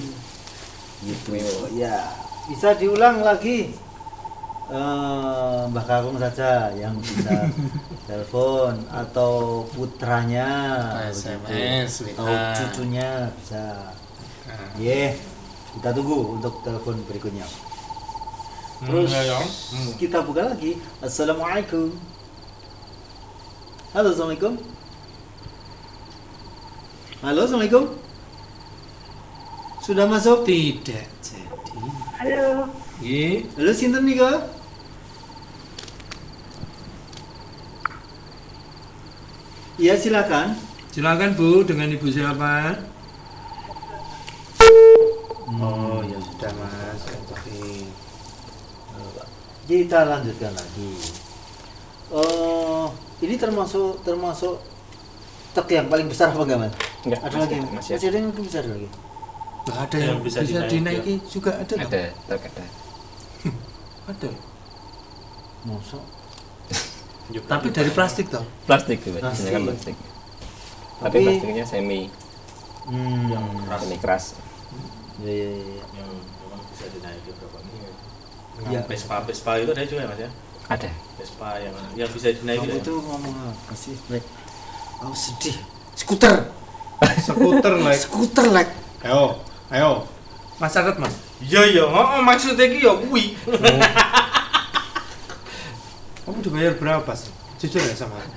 Gitu. Ya, bisa diulang lagi. Mbah Kakung saja yang bisa telepon atau putranya SMS, begitu. Atau WA. cucunya bisa. Nah, Ye, kita tunggu untuk telepon berikutnya. Terus kita buka lagi. Assalamualaikum. Halo, assalamualaikum. Halo, assalamualaikum. Sudah masuk? tidak jadi. Halo. Nggih. Halo, sinten nika? Iya, silakan. Silakan Bu, dengan Ibu siapa? Oh, ya sudah Mas. Tapi Kita lanjutkan lagi. Ini termasuk truk yang paling besar apa enggak, Mas? enggak Ada lagi? masih Masih ada yang lebih besar lagi? nggak ada yang bisa dinaiki juga ada. toh? ada, truk ada. Ada. Mosok. Tapi dari plastik toh. Plastik tuh, Plastik. kan plastik. Tapi Tapi- plastiknya semi semi keras. Ya, ya, ya. yang memang bisa dinaiki berapa ini. Ya. Vespa itu ada juga ya, Mas ya? Ada. Vespa yang bisa dinaiki. Kamu ya? itu ngomong apa sih? Lek? Aku sedih. Skuter. Skuter like. Skuter, Lek. Ayo. Mas Aret Mas. Iya iya, maksudnya ki ya kuwi. Kamu dibayar berapa sih? Jujur ya sama aku.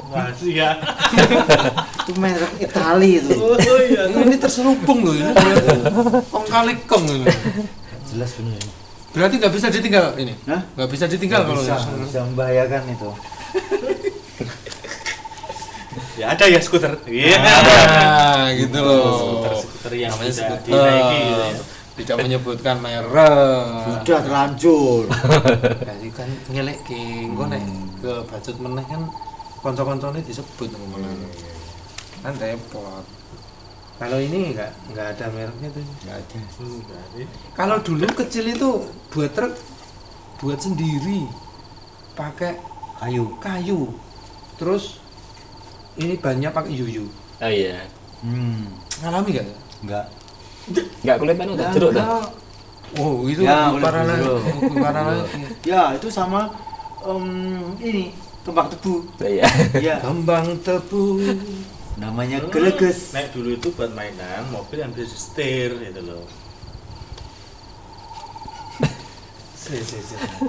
Masih ya. Itu merek Itali itu. Oh iya. Ini terselubung loh ini. Kong kali kong ini. Jelas benar ini. Berarti nggak bisa ditinggal ini. Hah? Nggak bisa ditinggal kalau Bisa membahayakan itu. Ya ada ya skuter. Iya. Nah, gitu loh. Skuter yang Namanya bisa skuter. dinaiki gitu ya. Tidak menyebutkan merek. Sudah terlanjur. Jadi kan ngelek ki, engko nek ke bacut meneh kan kanca-kancane disebut ngomongane. Kan repot. Kalau ini nggak ada mereknya tuh. Enggak ada. Berarti Kalau dulu kecil itu buat truk buat sendiri pakai Kayu. kayu. Terus ini bannya pakai yuyu. Oh iya. Ngalami nggak? Enggak. Enggak kulit anu tak jeruk tuh. Oh itu Ya, lebih kulit parah lagi. jeruk. Lebih parah lagi. Ya, itu sama ini kembang tebu. Oh, iya. Ya, Kembang tebu. namanya geleges. Nek dulu itu buat mainan mobil yang bisa setir gitu loh.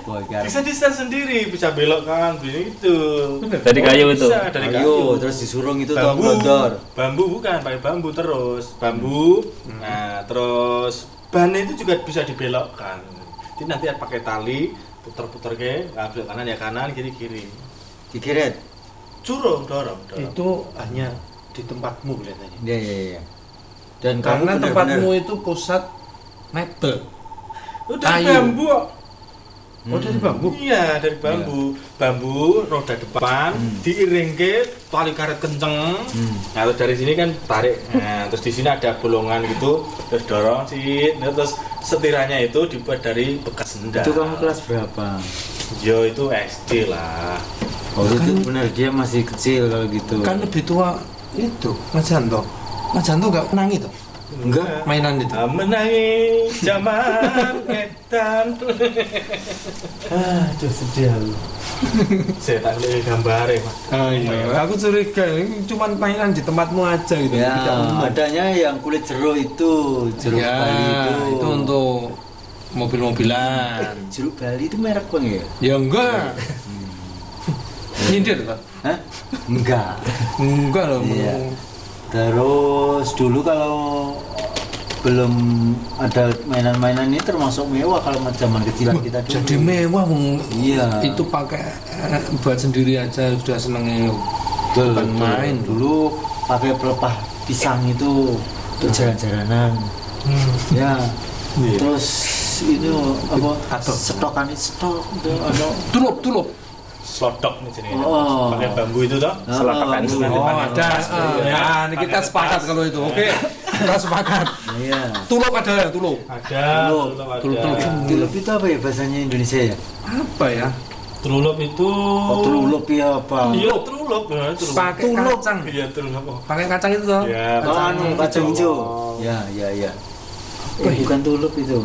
Boy, kan. Bisa di setir sendiri, bisa belok kanan begini itu. Dari kayu itu. Bisa dari kayu. Kayu, terus disurung itu tuh Bambu, blondor. bambu bukan, pakai bambu terus, bambu. Nah, terus ban itu juga bisa dibelokkan. Jadi nanti pakai tali, puter-puter ke, belok kanan ya kanan, kiri-kiri. Dikiret. Dorong. Itu hanya di tempatmu kelihatannya. Iya, iya, iya. Dan Karena kamu tempatmu benar-benar itu pusat mebel. Itu dari Kayu. bambu kok. Oh dari bambu. Iya, dari bambu. Bambu roda depan diiring ke tali karet kenceng. Nah, terus dari sini kan tarik. Nah, terus di sini ada bolongan gitu, terus dorong sih. Nah, terus setirannya itu dibuat dari bekas sendal. itu kamu kelas berapa? Yo itu SD lah. Oh, itu benar dia masih kecil kalau gitu. Kan lebih tua itu Mas Janto. Mas Janto nggak menang itu Enggak. mainan itu. Menangi zaman edan. Aduh, sedih aku. Saya tak lihat gambarnya, Mas. Iya. Aku curiga ini cuma mainan di tempatmu aja gitu. Ya, Tidak umum. adanya yang kulit jeruk itu, jeruk Ya, Bali itu untuk mobil-mobilan. Jeruk Bali itu merek bang ya? Ya enggak. Nyindir Pak? Hah? Enggak. Enggak loh. Iya. Terus dulu kalau belum ada mainan-mainan ini termasuk mewah kalau zaman kecilan kita dulu. Jadi mewah Iya. itu pakai buat sendiri aja sudah senengnya. Betul. Main Dulu pakai pelepah pisang itu untuk jalan-jalanan. Ya. Terus ini apa? Aduh. Stokan stok itu ada. Tulup. Slodok nih jenisnya. Oh. Pakai bambu itu toh. Selotokan. Oh ada. Ya, ini kita sepakat kalau itu. Oke, kita sepakat. Iya. Tulup ada ya, tulup. Ada. Tulup. Tulup itu apa ya bahasanya Indonesia ya? Apa ya? Trulup itu. Oh, tulup ya apa? Iya, trulup. Pakai Tulup. kacang. Iya, trulup. Pakai kacang itu toh? Ya, Oh, anu, kacang hijau. Oh. Ya. Bukan tulup itu.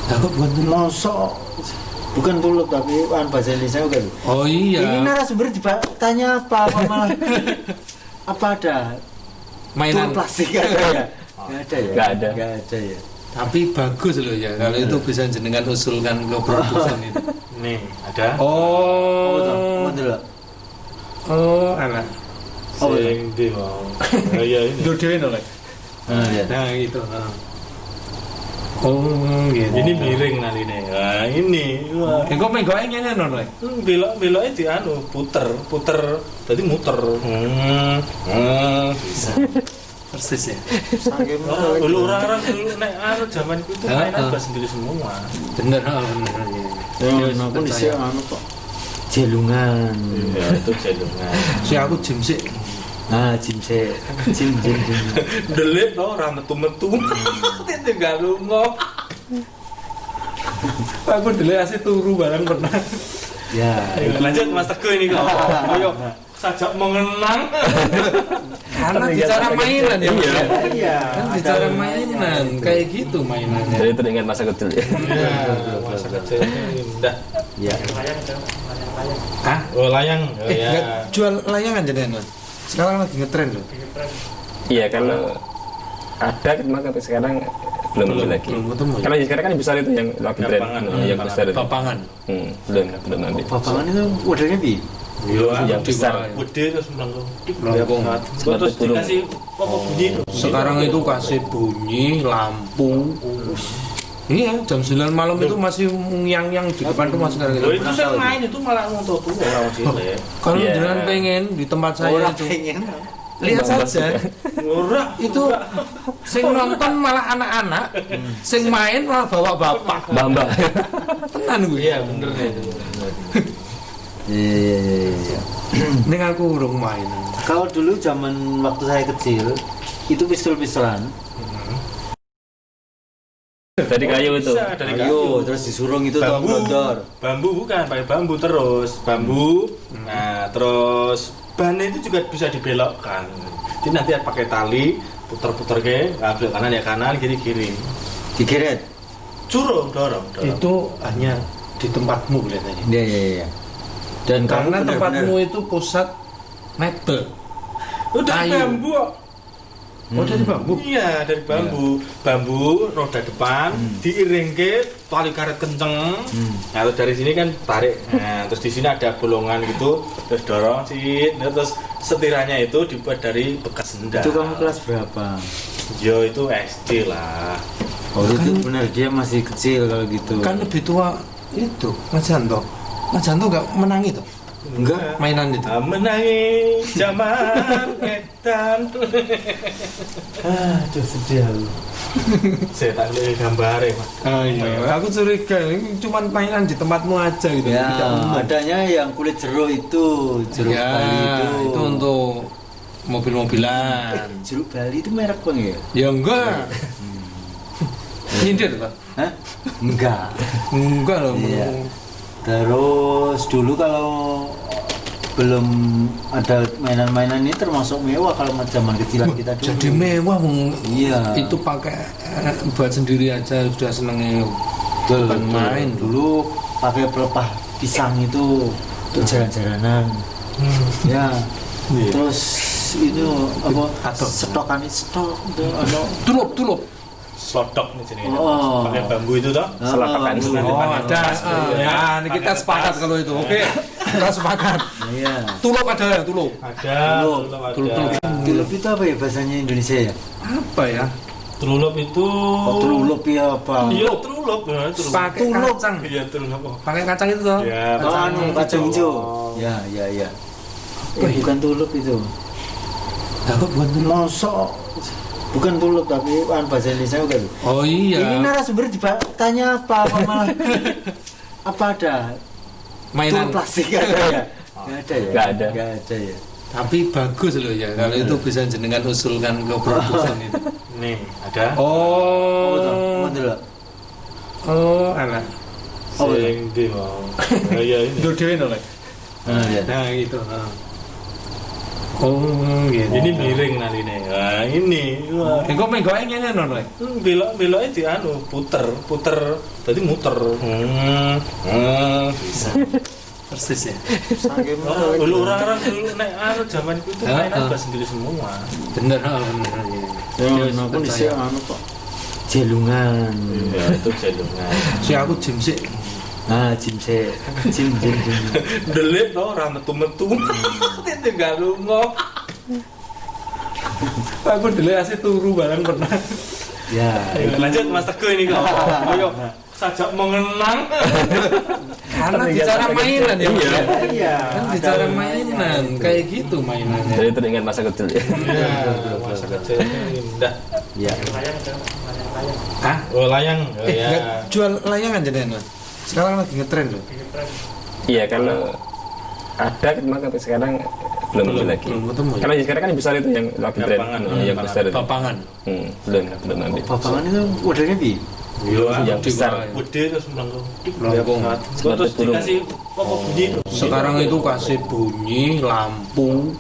Lah kok bukan tulup? Mosok. Bukan tulup tapi bahasa Indonesia bukan. Oh iya. Ini narasumber tanya apa malah apa ada? Mainan. Tulup plastik ada ya? Enggak ada ya? Nggak ada. Enggak ada ya. Tapi bagus loh ya kalau itu bisa jenengan usulkan ke produsen itu. Nih, ada. Oh, betul. Oh. Betul. Oh, alah. Oh, Sing di mau. Iya ini. Dua-duanya nolak. Nah, ya. Nah gitu. Nah. Oh gitu. Ini miring nanti nih. Nah, ini. Wah. Kok menggoeng ngene nolak. Belok-beloknya di anu, puter. Tadi muter. Bisa. Persis ya. Saking Dulu orang-orang dulu naik anu zaman itu mainan bahasa Inggris semua. Bener, bener. ya, aku di sini anu kok. Jelungan. Ya, itu jadungan. Si aku jim sih. Nah, jim. Delit no, orang metu-metu. Tinggal lungo. Aku dulu asli turu barang pernah. Ya. Lanjut Mas Teguh ini kok. Ayo sajak mengenang. Karena bicara mainan ya. Iya. Kan bicara mainan, kayak gitu mainannya. Jadi teringat masa kecil ya. Masa kecil indah. Ya. Hah? Oh layang. Oh, Nggak ya. jual layangan jadi Mas. Sekarang lagi ngetren loh. Iya kalau ada maka sampai sekarang belum ada lagi. Belum ketemu ya? Kalau sekarang kan besar itu yang lagi tren, Lapangan. yang besar itu. Papangan. Belum ambil. Papangan itu modelnya bi. Iya, Yang besar. gede terus melengkung. Melengkung. Terus dikasih apa bunyi? Sekarang itu kasih bunyi, lampu. Iya, jam 9 malam itu masih yang di depan tuh masih Oh, gitu. itu saya main itu malah mau tua orang cilik. Kalau Iya. jangan pengen di tempat saya Orang itu pengen. lihat saja. Murah Itu sing nonton malah anak-anak, sing main malah bawa bapak. Bamba. Tenan gue. Iya, bener nih itu. Iya. Ning aku urung main. Kalau dulu zaman waktu saya kecil itu pistol-pistolan. Dari kayu itu. Bisa, dari kayu. Ayo, terus disurung itu tuh blondor. Bambu bukan, pakai bambu terus. Bambu. Nah, terus ban itu juga bisa dibelokkan. Jadi nanti pakai tali, puter-puter ke, belok kanan ya kanan, kiri-kiri. Digeret. Dorong. Itu hanya di tempatmu kelihatannya. Iya. Dan Karena kamu tempatmu benar-benar itu pusat mebel. Udah Kayu. bambu kok. Oh, dari bambu. Iya, dari bambu. Bambu roda depan diiring ke tali karet kenceng. Nah, terus dari sini kan tarik. Nah, terus di sini ada bolongan gitu, terus dorong sih. Nah, terus setirannya itu dibuat dari bekas sendal. itu kamu kelas berapa? Yo itu SD lah. Oh itu benar dia masih kecil kalau gitu. Kan lebih tua itu Mas Janto. Mas Janto nggak menang itu Enggak. mainan itu. Menangis zaman edan. Aduh sedih aku. Saya tak lihat gambar ya, Mas. Iya, aku curiga ini cuma mainan di tempatmu aja gitu. Ya, tidak umum. adanya yang kulit jeruk itu, jeruk Ya, Bali itu untuk mobil-mobilan. Jeruk Bali itu merek bang ya? Ya enggak. Nyindir Pak? Hah? Enggak. Enggak loh. Iya. Terus dulu kalau belum ada mainan-mainan ini termasuk mewah kalau zaman kecilan kita dulu. Jadi mewah Iya. itu pakai buat sendiri aja sudah senengnya. Betul, bukan main dulu pakai pelepah pisang itu untuk jalan-jalanan. Ya. Terus itu apa? Aduh. Stokan stok itu ada. Tulup. Slodok nih sini. Oh. Pakai bambu itu toh. Selotokan. Oh ada. Ya, ini kita sepakat kalau itu. Oke, Kita sepakat. Iya. Tulup ada ya, tulup. Ada, Tulup. tulup ada. Tulup itu apa ya bahasanya Indonesia ya? Apa ya? Trulup itu Tulup ya apa? Iya, trulup. Benar, trulup. Pakai Tulup. kacang. Iya, trulup. Pakai kacang itu toh. Ya, Kacang hijau. Ya. Bukan tulup itu. Aku bukan tulup. Mosok. Bukan tulup tapi bahasa Indonesia bukan. Oh iya. Ini narasumber tanya apa malah apa ada? Mainan. Tulup plastik ada ya? Nggak ada ya? Nggak ada. Nggak ada ya. Tapi bagus loh ya kalau itu bisa jenengan usulkan ke produsen itu. Nih, ada. Oh, Oh. betul. Oh, anak. Oh, Sing di mau. Oh iya ini. Itu dhewe no, Lek. Iya. Nah, gitu. Oh, gitu. Ini miring nanti nih. Nah, ini. Wah. Engko menggoe ngene no, Lek. Belok-beloknya di puter. Tadi muter. Bisa. Persis ya. Saking Dulu orang-orang dulu naik zaman itu mainan bahasa Inggris semua. Bener, bener. ya, aku di sini kok. Jelungan. Ya itu jadungan. Si aku jim sih. Nah, jim. Delit no orang metu-metu. Tinggal lungo. Aku dulu asih turu barang pernah. Ya. Lanjut Mas Teguh ini kok. Ayo sajak mengenang. Karena bicara mainan ya, Mas. Iya. Iya. Kan bicara mainan, kayak gitu mainannya. Jadi teringat masa kecil ya. Iya, masa kecil indah. Ya. Hah? Oh layang. Oh Nggak ya. jual layangan jadi Mas. Sekarang lagi ngetren loh. Iya, kalau ada cuma sampai sekarang belum ambil lagi. Belum ketemu ya. Kalau sekarang kan besar itu yang lagi tren, Lapangan. yang besar itu. Papangan. Belum ambil. Papangan itu modelnya bi. Iya, Yang besar. gede terus melengkung. Melengkung. Terus dikasih pokok bunyi. Sekarang itu kasih bunyi, lampu.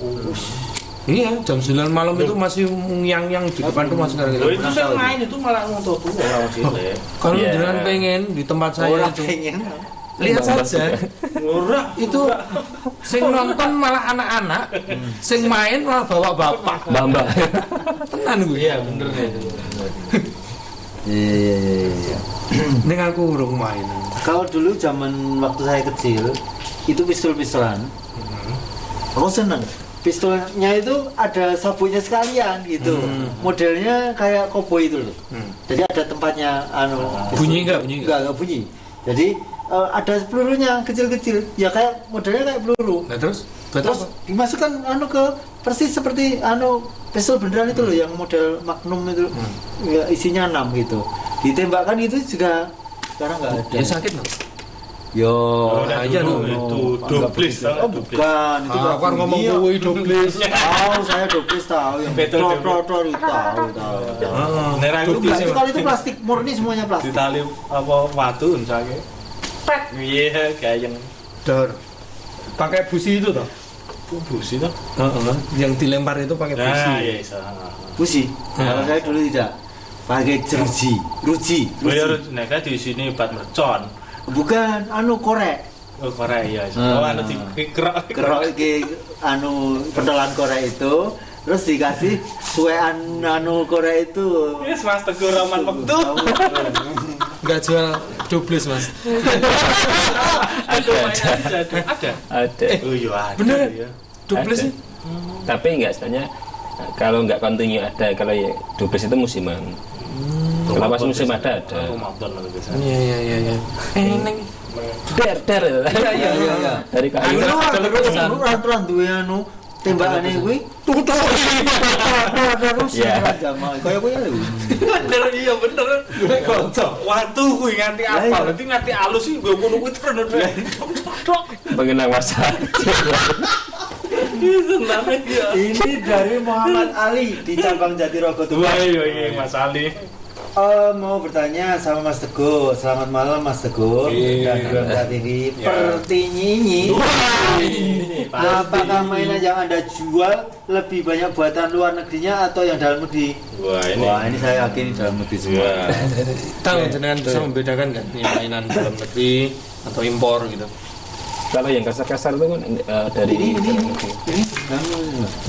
Iya, jam 9 malam itu masih yang di depan rumah sekarang Loh, itu. itu saya main itu malah untuk tuh orang cilik. Kalau Iya. jangan pengen di tempat saya Orang itu pengen. lihat saja. Murah Itu sing nonton malah anak-anak, sing main malah bawa bapak. Mbak. Tenan gue. Iya bener nih. Iya. Ning aku urung main. Kalau dulu zaman waktu saya kecil itu pistol-pistolan. Aku seneng. Pistolnya itu ada sabuknya sekalian gitu. Modelnya kayak koboi itu loh. Jadi ada tempatnya pistol. Bunyi enggak? Bunyi enggak? Enggak bunyi. Jadi ada pelurunya kecil-kecil. Ya kayak modelnya kayak peluru. Nah terus? Terus dimasukkan ke persis seperti pistol beneran itu loh yang model Magnum itu. Ya, isinya 6 gitu. Ditembakkan itu juga sekarang enggak ada. Ya sakit loh. Yo, aja dulu dong. itu doblis. Oh bukan, itu Ah, kan ngomong iya. kuwi doblis. Tahu saya doblis tahu yang Betul, trot itu tahu. Nerang Itu doblis. kalau itu plastik murni semuanya plastik. Ditali apa watu misalnya. Pek. Iya, kayak Dor. Pakai busi itu toh? busi tuh. Yang dilempar itu pakai busi. Nah, iya bisa. Busi. Kalau saya dulu tidak pakai ruji. Oh ya, nek di sini bat mercon. Bukan korek. Oh, Korea iya. Oh, anu dikerok. Kerok iki pentolan korek itu terus dikasih suwean korek itu. Yes, Mas Teguh Rahman waktu. Enggak jual doblis, Mas. Ada. Ada. Oh iya ada. Bener? Ya. Doblis Ada. sih. Tapi enggak sebenarnya kalau nggak kontinu ada, kalau ya doblis itu musiman. Kalau pas musim ada. Ramadan lah biasanya. Iya. Neng. Der. Iya. Dari kayu. Aturan duwe tembakane kuwi terus Iya. jamal kaya kuwi lho. Bener iya bener. Nek kanca. Waktu kuwi nganti Lah, apa? iya. Berarti nganti alus sih gue ngono kuwi terus. Mengenang masa. Sename dia. Ini dari Muhammad Ali di cabang Jatirogo Tuban. Wah iya Mas Ali. Mau bertanya sama Mas Teguh. Selamat malam Mas Teguh. Iya. Dan Bang TV Ya. Pertinyinyi. Apakah mainan yang Anda jual lebih banyak buatan luar negerinya atau yang dalam negeri? Wah Ini saya yakin dalam negeri semua. Wah. Tahu jenengan bisa membedakan nggak nih mainan dalam negeri atau impor gitu? Kalau yang kasar-kasar itu kan dari Ini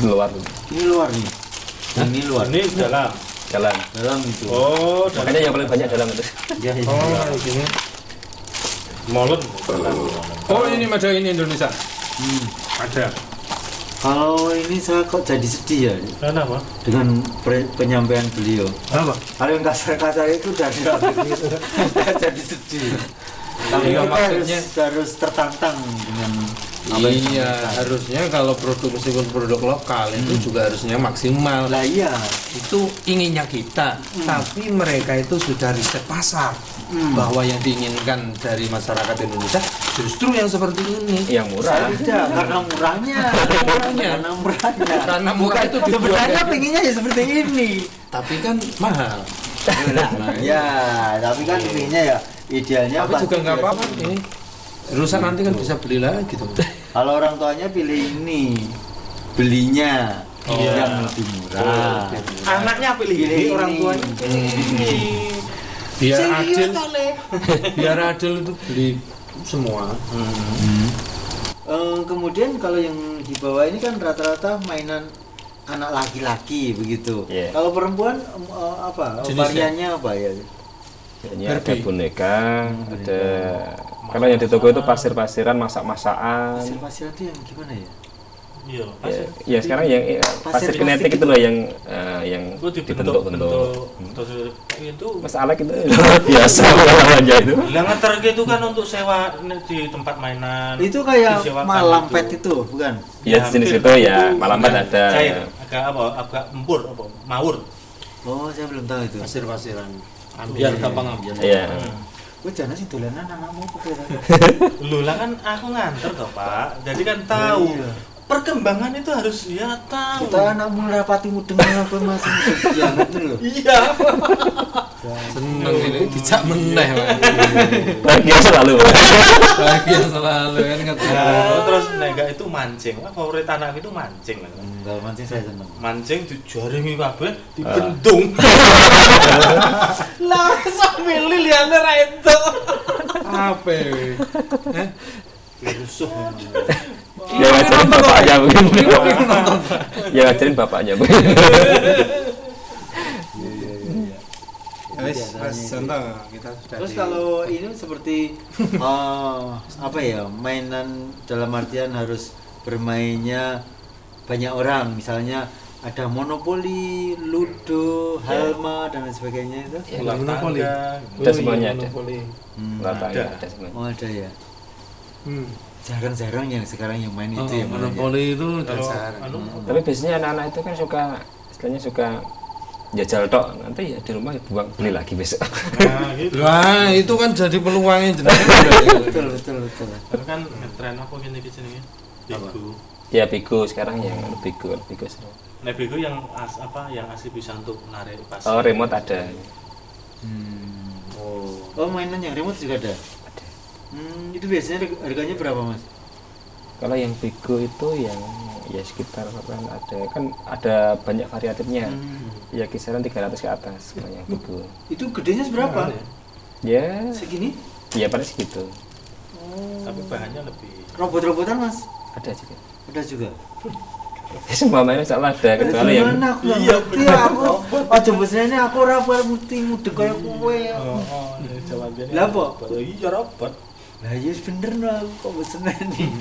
luar ini luar nih. Ini luar. Ini dalam. jalan. Dalam itu. Oh, Makanya yang paling banyak dalam itu. Ya, ya. Oh, ini. molen. Oh, ini ada ini Indonesia. Ada. Kalau ini saya kok jadi sedih ya Kenapa? dengan penyampaian beliau. Apa? Kalau yang kasar-kasar itu dari itu jadi sedih. Tapi Iya, kita maksudnya harus tertantang dengan apa yang iya, disampaikan. harusnya kalau produk meskipun produk lokal itu juga harusnya maksimal. Lah iya. Itu inginnya kita, tapi mereka itu sudah riset pasar bahwa yang diinginkan dari masyarakat Indonesia justru yang seperti ini. yang murah. Tidak, karena murahnya. Karena murahnya. Karena murah itu dibuat Sebenarnya kayak pengennya ya seperti ini. tapi kan mahal. Nah, ya, tapi kan pengennya ya idealnya Tapi juga pasti nggak ya apa-apa seperti ini. Rusak nanti kan bisa beli lagi gitu. Kalau orang tuanya pilih ini, belinya yang lebih murah. Anaknya pilih Pilih ini, orang ini. tuanya pilih ini. Biar Serius adil, kali. biar adil itu beli semua. Kemudian kalau yang di bawah ini kan rata-rata mainan anak laki-laki begitu. Iya. Kalau perempuan apa? Jenisnya? Variannya apa ya? Ini ada Barbie. boneka, ada kalau yang di toko itu pasir-pasiran, masak-masakan. Pasir-pasir itu yang gimana ya? Iya, Ya, pasir. ya sekarang yang pasir Pasir kinetik plastik itu loh yang Itu dibentuk-bentuk. itu Mas Alek itu biasa aja itu. lah ngeter gitu kan untuk sewa di tempat mainan. Itu kayak Disewakan malam itu. pet itu, bukan? Ya jenis hampir itu ya, itu malaman ada. cair, agak empur apa mawur. Oh, saya belum tahu itu. Pasir-pasiran. Biar gampang ambil. Iya. Gue jangan sih dolanan anakmu kok. Lu lah kan aku nganter toh, Pak. Jadi kan tahu. Iya. Perkembangan itu harus ya tahu. Kita anakmu rapati mudeng apa masih sekian itu loh. Iya. Seneng ini dijak meneh. Pak. Bahagia selalu. Bahagia selalu kan kata. Terus nega itu mancing. Wah, favorit anak itu mancing. Enggak mancing saya seneng. Mancing dijaringi kabeh, dibendung. Lah sambil liliane ra itu. Apa ini? Rusuh memang. Ya ngajarin bapaknya mungkin. Ya ngajarin bapaknya mungkin. Wes, Mas contoh kita sudah. Terus kalau ini seperti apa ya, mainan dalam artian harus bermainnya banyak orang, misalnya ada monopoli, ludo, halma dan lain sebagainya itu. Ular monopoli. tangga. Ada semuanya ada. Monopoli. Rata Ada. ada semuanya. Oh ada ya. Hmm. Jarang-jarang yang sekarang yang main itu ya. malah ya. monopoli itu Kalau dasar. anu Tapi biasanya anak-anak itu kan suka istilahnya suka jajal tok, nanti ya di rumah buang beli lagi besok. nah gitu. Wah, itu kan jadi peluangnya jenenge. Betul betul betul. Tapi kan ngetren apa gini iki jenenge? Bigo. Ya Bigo sekarang yang Bigo seru. Nah, Bigo yang yang asli bisa untuk narik pas. Oh remote ada. Oh mainan yang remote juga ada. Ada. Itu biasanya harganya berapa mas? Kalau yang Bigo itu yang ya sekitar ada banyak variatifnya. Ya kisaran 300 ke atas kalau yang Bigo. Itu gedenya seberapa? Ya, Segini? ya pada segitu. Tapi bahannya lebih Robot-robotan mas? Ada juga. Ada juga. Semua mainan salah ada kecuali yang Gimana aku ngerti aku. Oh jembusnya ini aku rapor mesti mudeng kayak kue. jawabannya. Lah, apa? Iya robot. Lah iya bener lah aku kok bosen nih.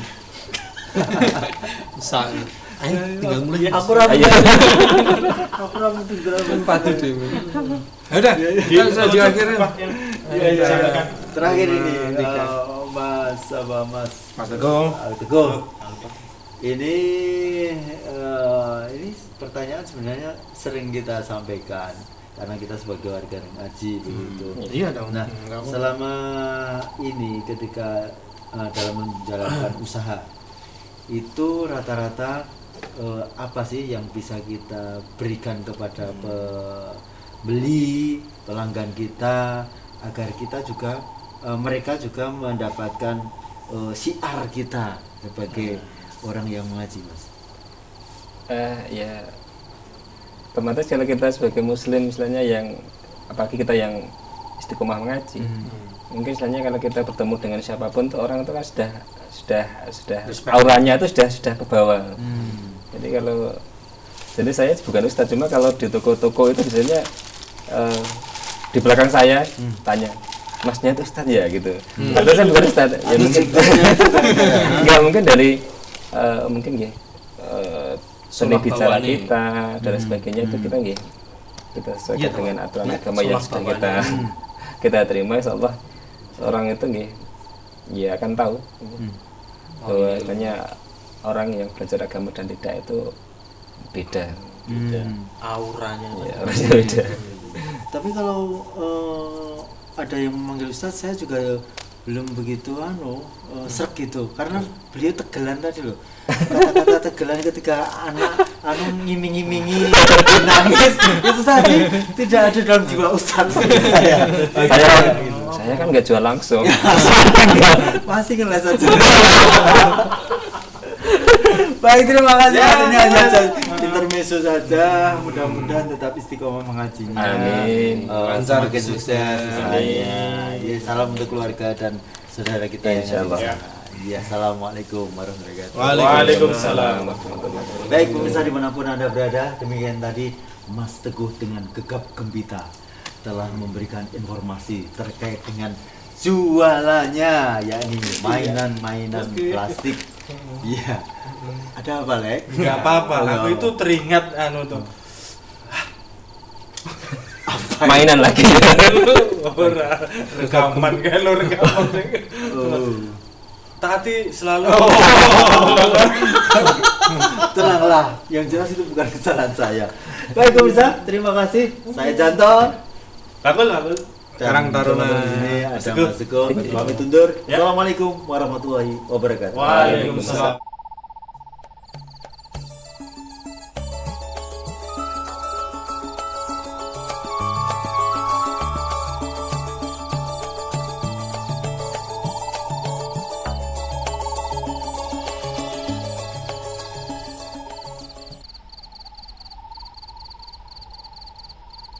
Sang. Ayo tinggal mulai. Aku rapor. Ayo. Aku rapor tinggal. Padu dewe. Ya udah, kita sudah di akhirin. Iya. Sampaikan. Terakhir ini Tiga. Mas Mas Mas Teguh. Teguh. Ini pertanyaan sebenarnya sering kita sampaikan karena kita sebagai warga ngaji begitu. Iya dong. Nah, Enggak apa. selama ini ketika dalam menjalankan usaha itu rata-rata apa sih yang bisa kita berikan kepada pembeli, pelanggan kita agar kita juga mereka juga mendapatkan syiar kita sebagai orang yang mengaji, Mas. Ya otomatis kalau kita sebagai muslim misalnya yang apalagi kita yang istiqomah mengaji mungkin misalnya kalau kita bertemu dengan siapapun tuh orang itu kan sudah Respect. auranya itu sudah ke bawah. Jadi saya bukan ustadz, cuma kalau di toko-toko itu biasanya di belakang saya tanya masnya itu ustadz ya gitu. Padahal saya bukan ustadz ya mungkin nggak mungkin dari mungkin nggih seni Sholat bicara bawani. kita dan sebagainya itu kita nggih kita sesuaikan Iya, dengan aturan iya, agama yang sholat sudah bawani. kita kita terima, insyaallah orang itu nggih ya akan tahu bahwa hanya orang yang belajar agama dan tidak itu beda. Auranya Ya, rasanya beda. Tapi kalau ada yang memanggil Ustadz, saya juga belum begitu srek gitu, karena beliau tegelan tadi loh, kata-kata tegelan ketika anak ngiming-ngimingi nangis itu tadi tidak ada dalam jiwa Ustadz. Saya kan nggak jual langsung. Masih ngeles aja. Baik, terima kasih. Ini hanya intermezzo saja. Mudah-mudahan tetap istiqomah mengajinya. Amin. Lancar, Semakin sukses usahanya. Ya, salam untuk keluarga dan saudara kita yang Insyaallah. ada di sana. Ya, assalamualaikum warahmatullahi wabarakatuh. Waalaikumsalam. Baik pemirsa dimanapun Anda berada, demikian tadi Mas Teguh dengan gegap gempita telah memberikan informasi terkait dengan jualannya, yakni mainan-mainan plastik. Iya. Ada apa, Lek? Nggak apa-apa, aku itu teringat tuh. Mainan lagi. Ora, rekaman kan lo rekaman. Tati selalu Tenanglah, yang jelas itu bukan kesalahan saya. Baik pemirsa, terima kasih. Saya Janto. Lakul. Karang Taruna. Di sini ada Mas Teguh. Mas Teguh. Pamit undur. Ya. Assalamualaikum warahmatullahi wabarakatuh. Waalaikumsalam.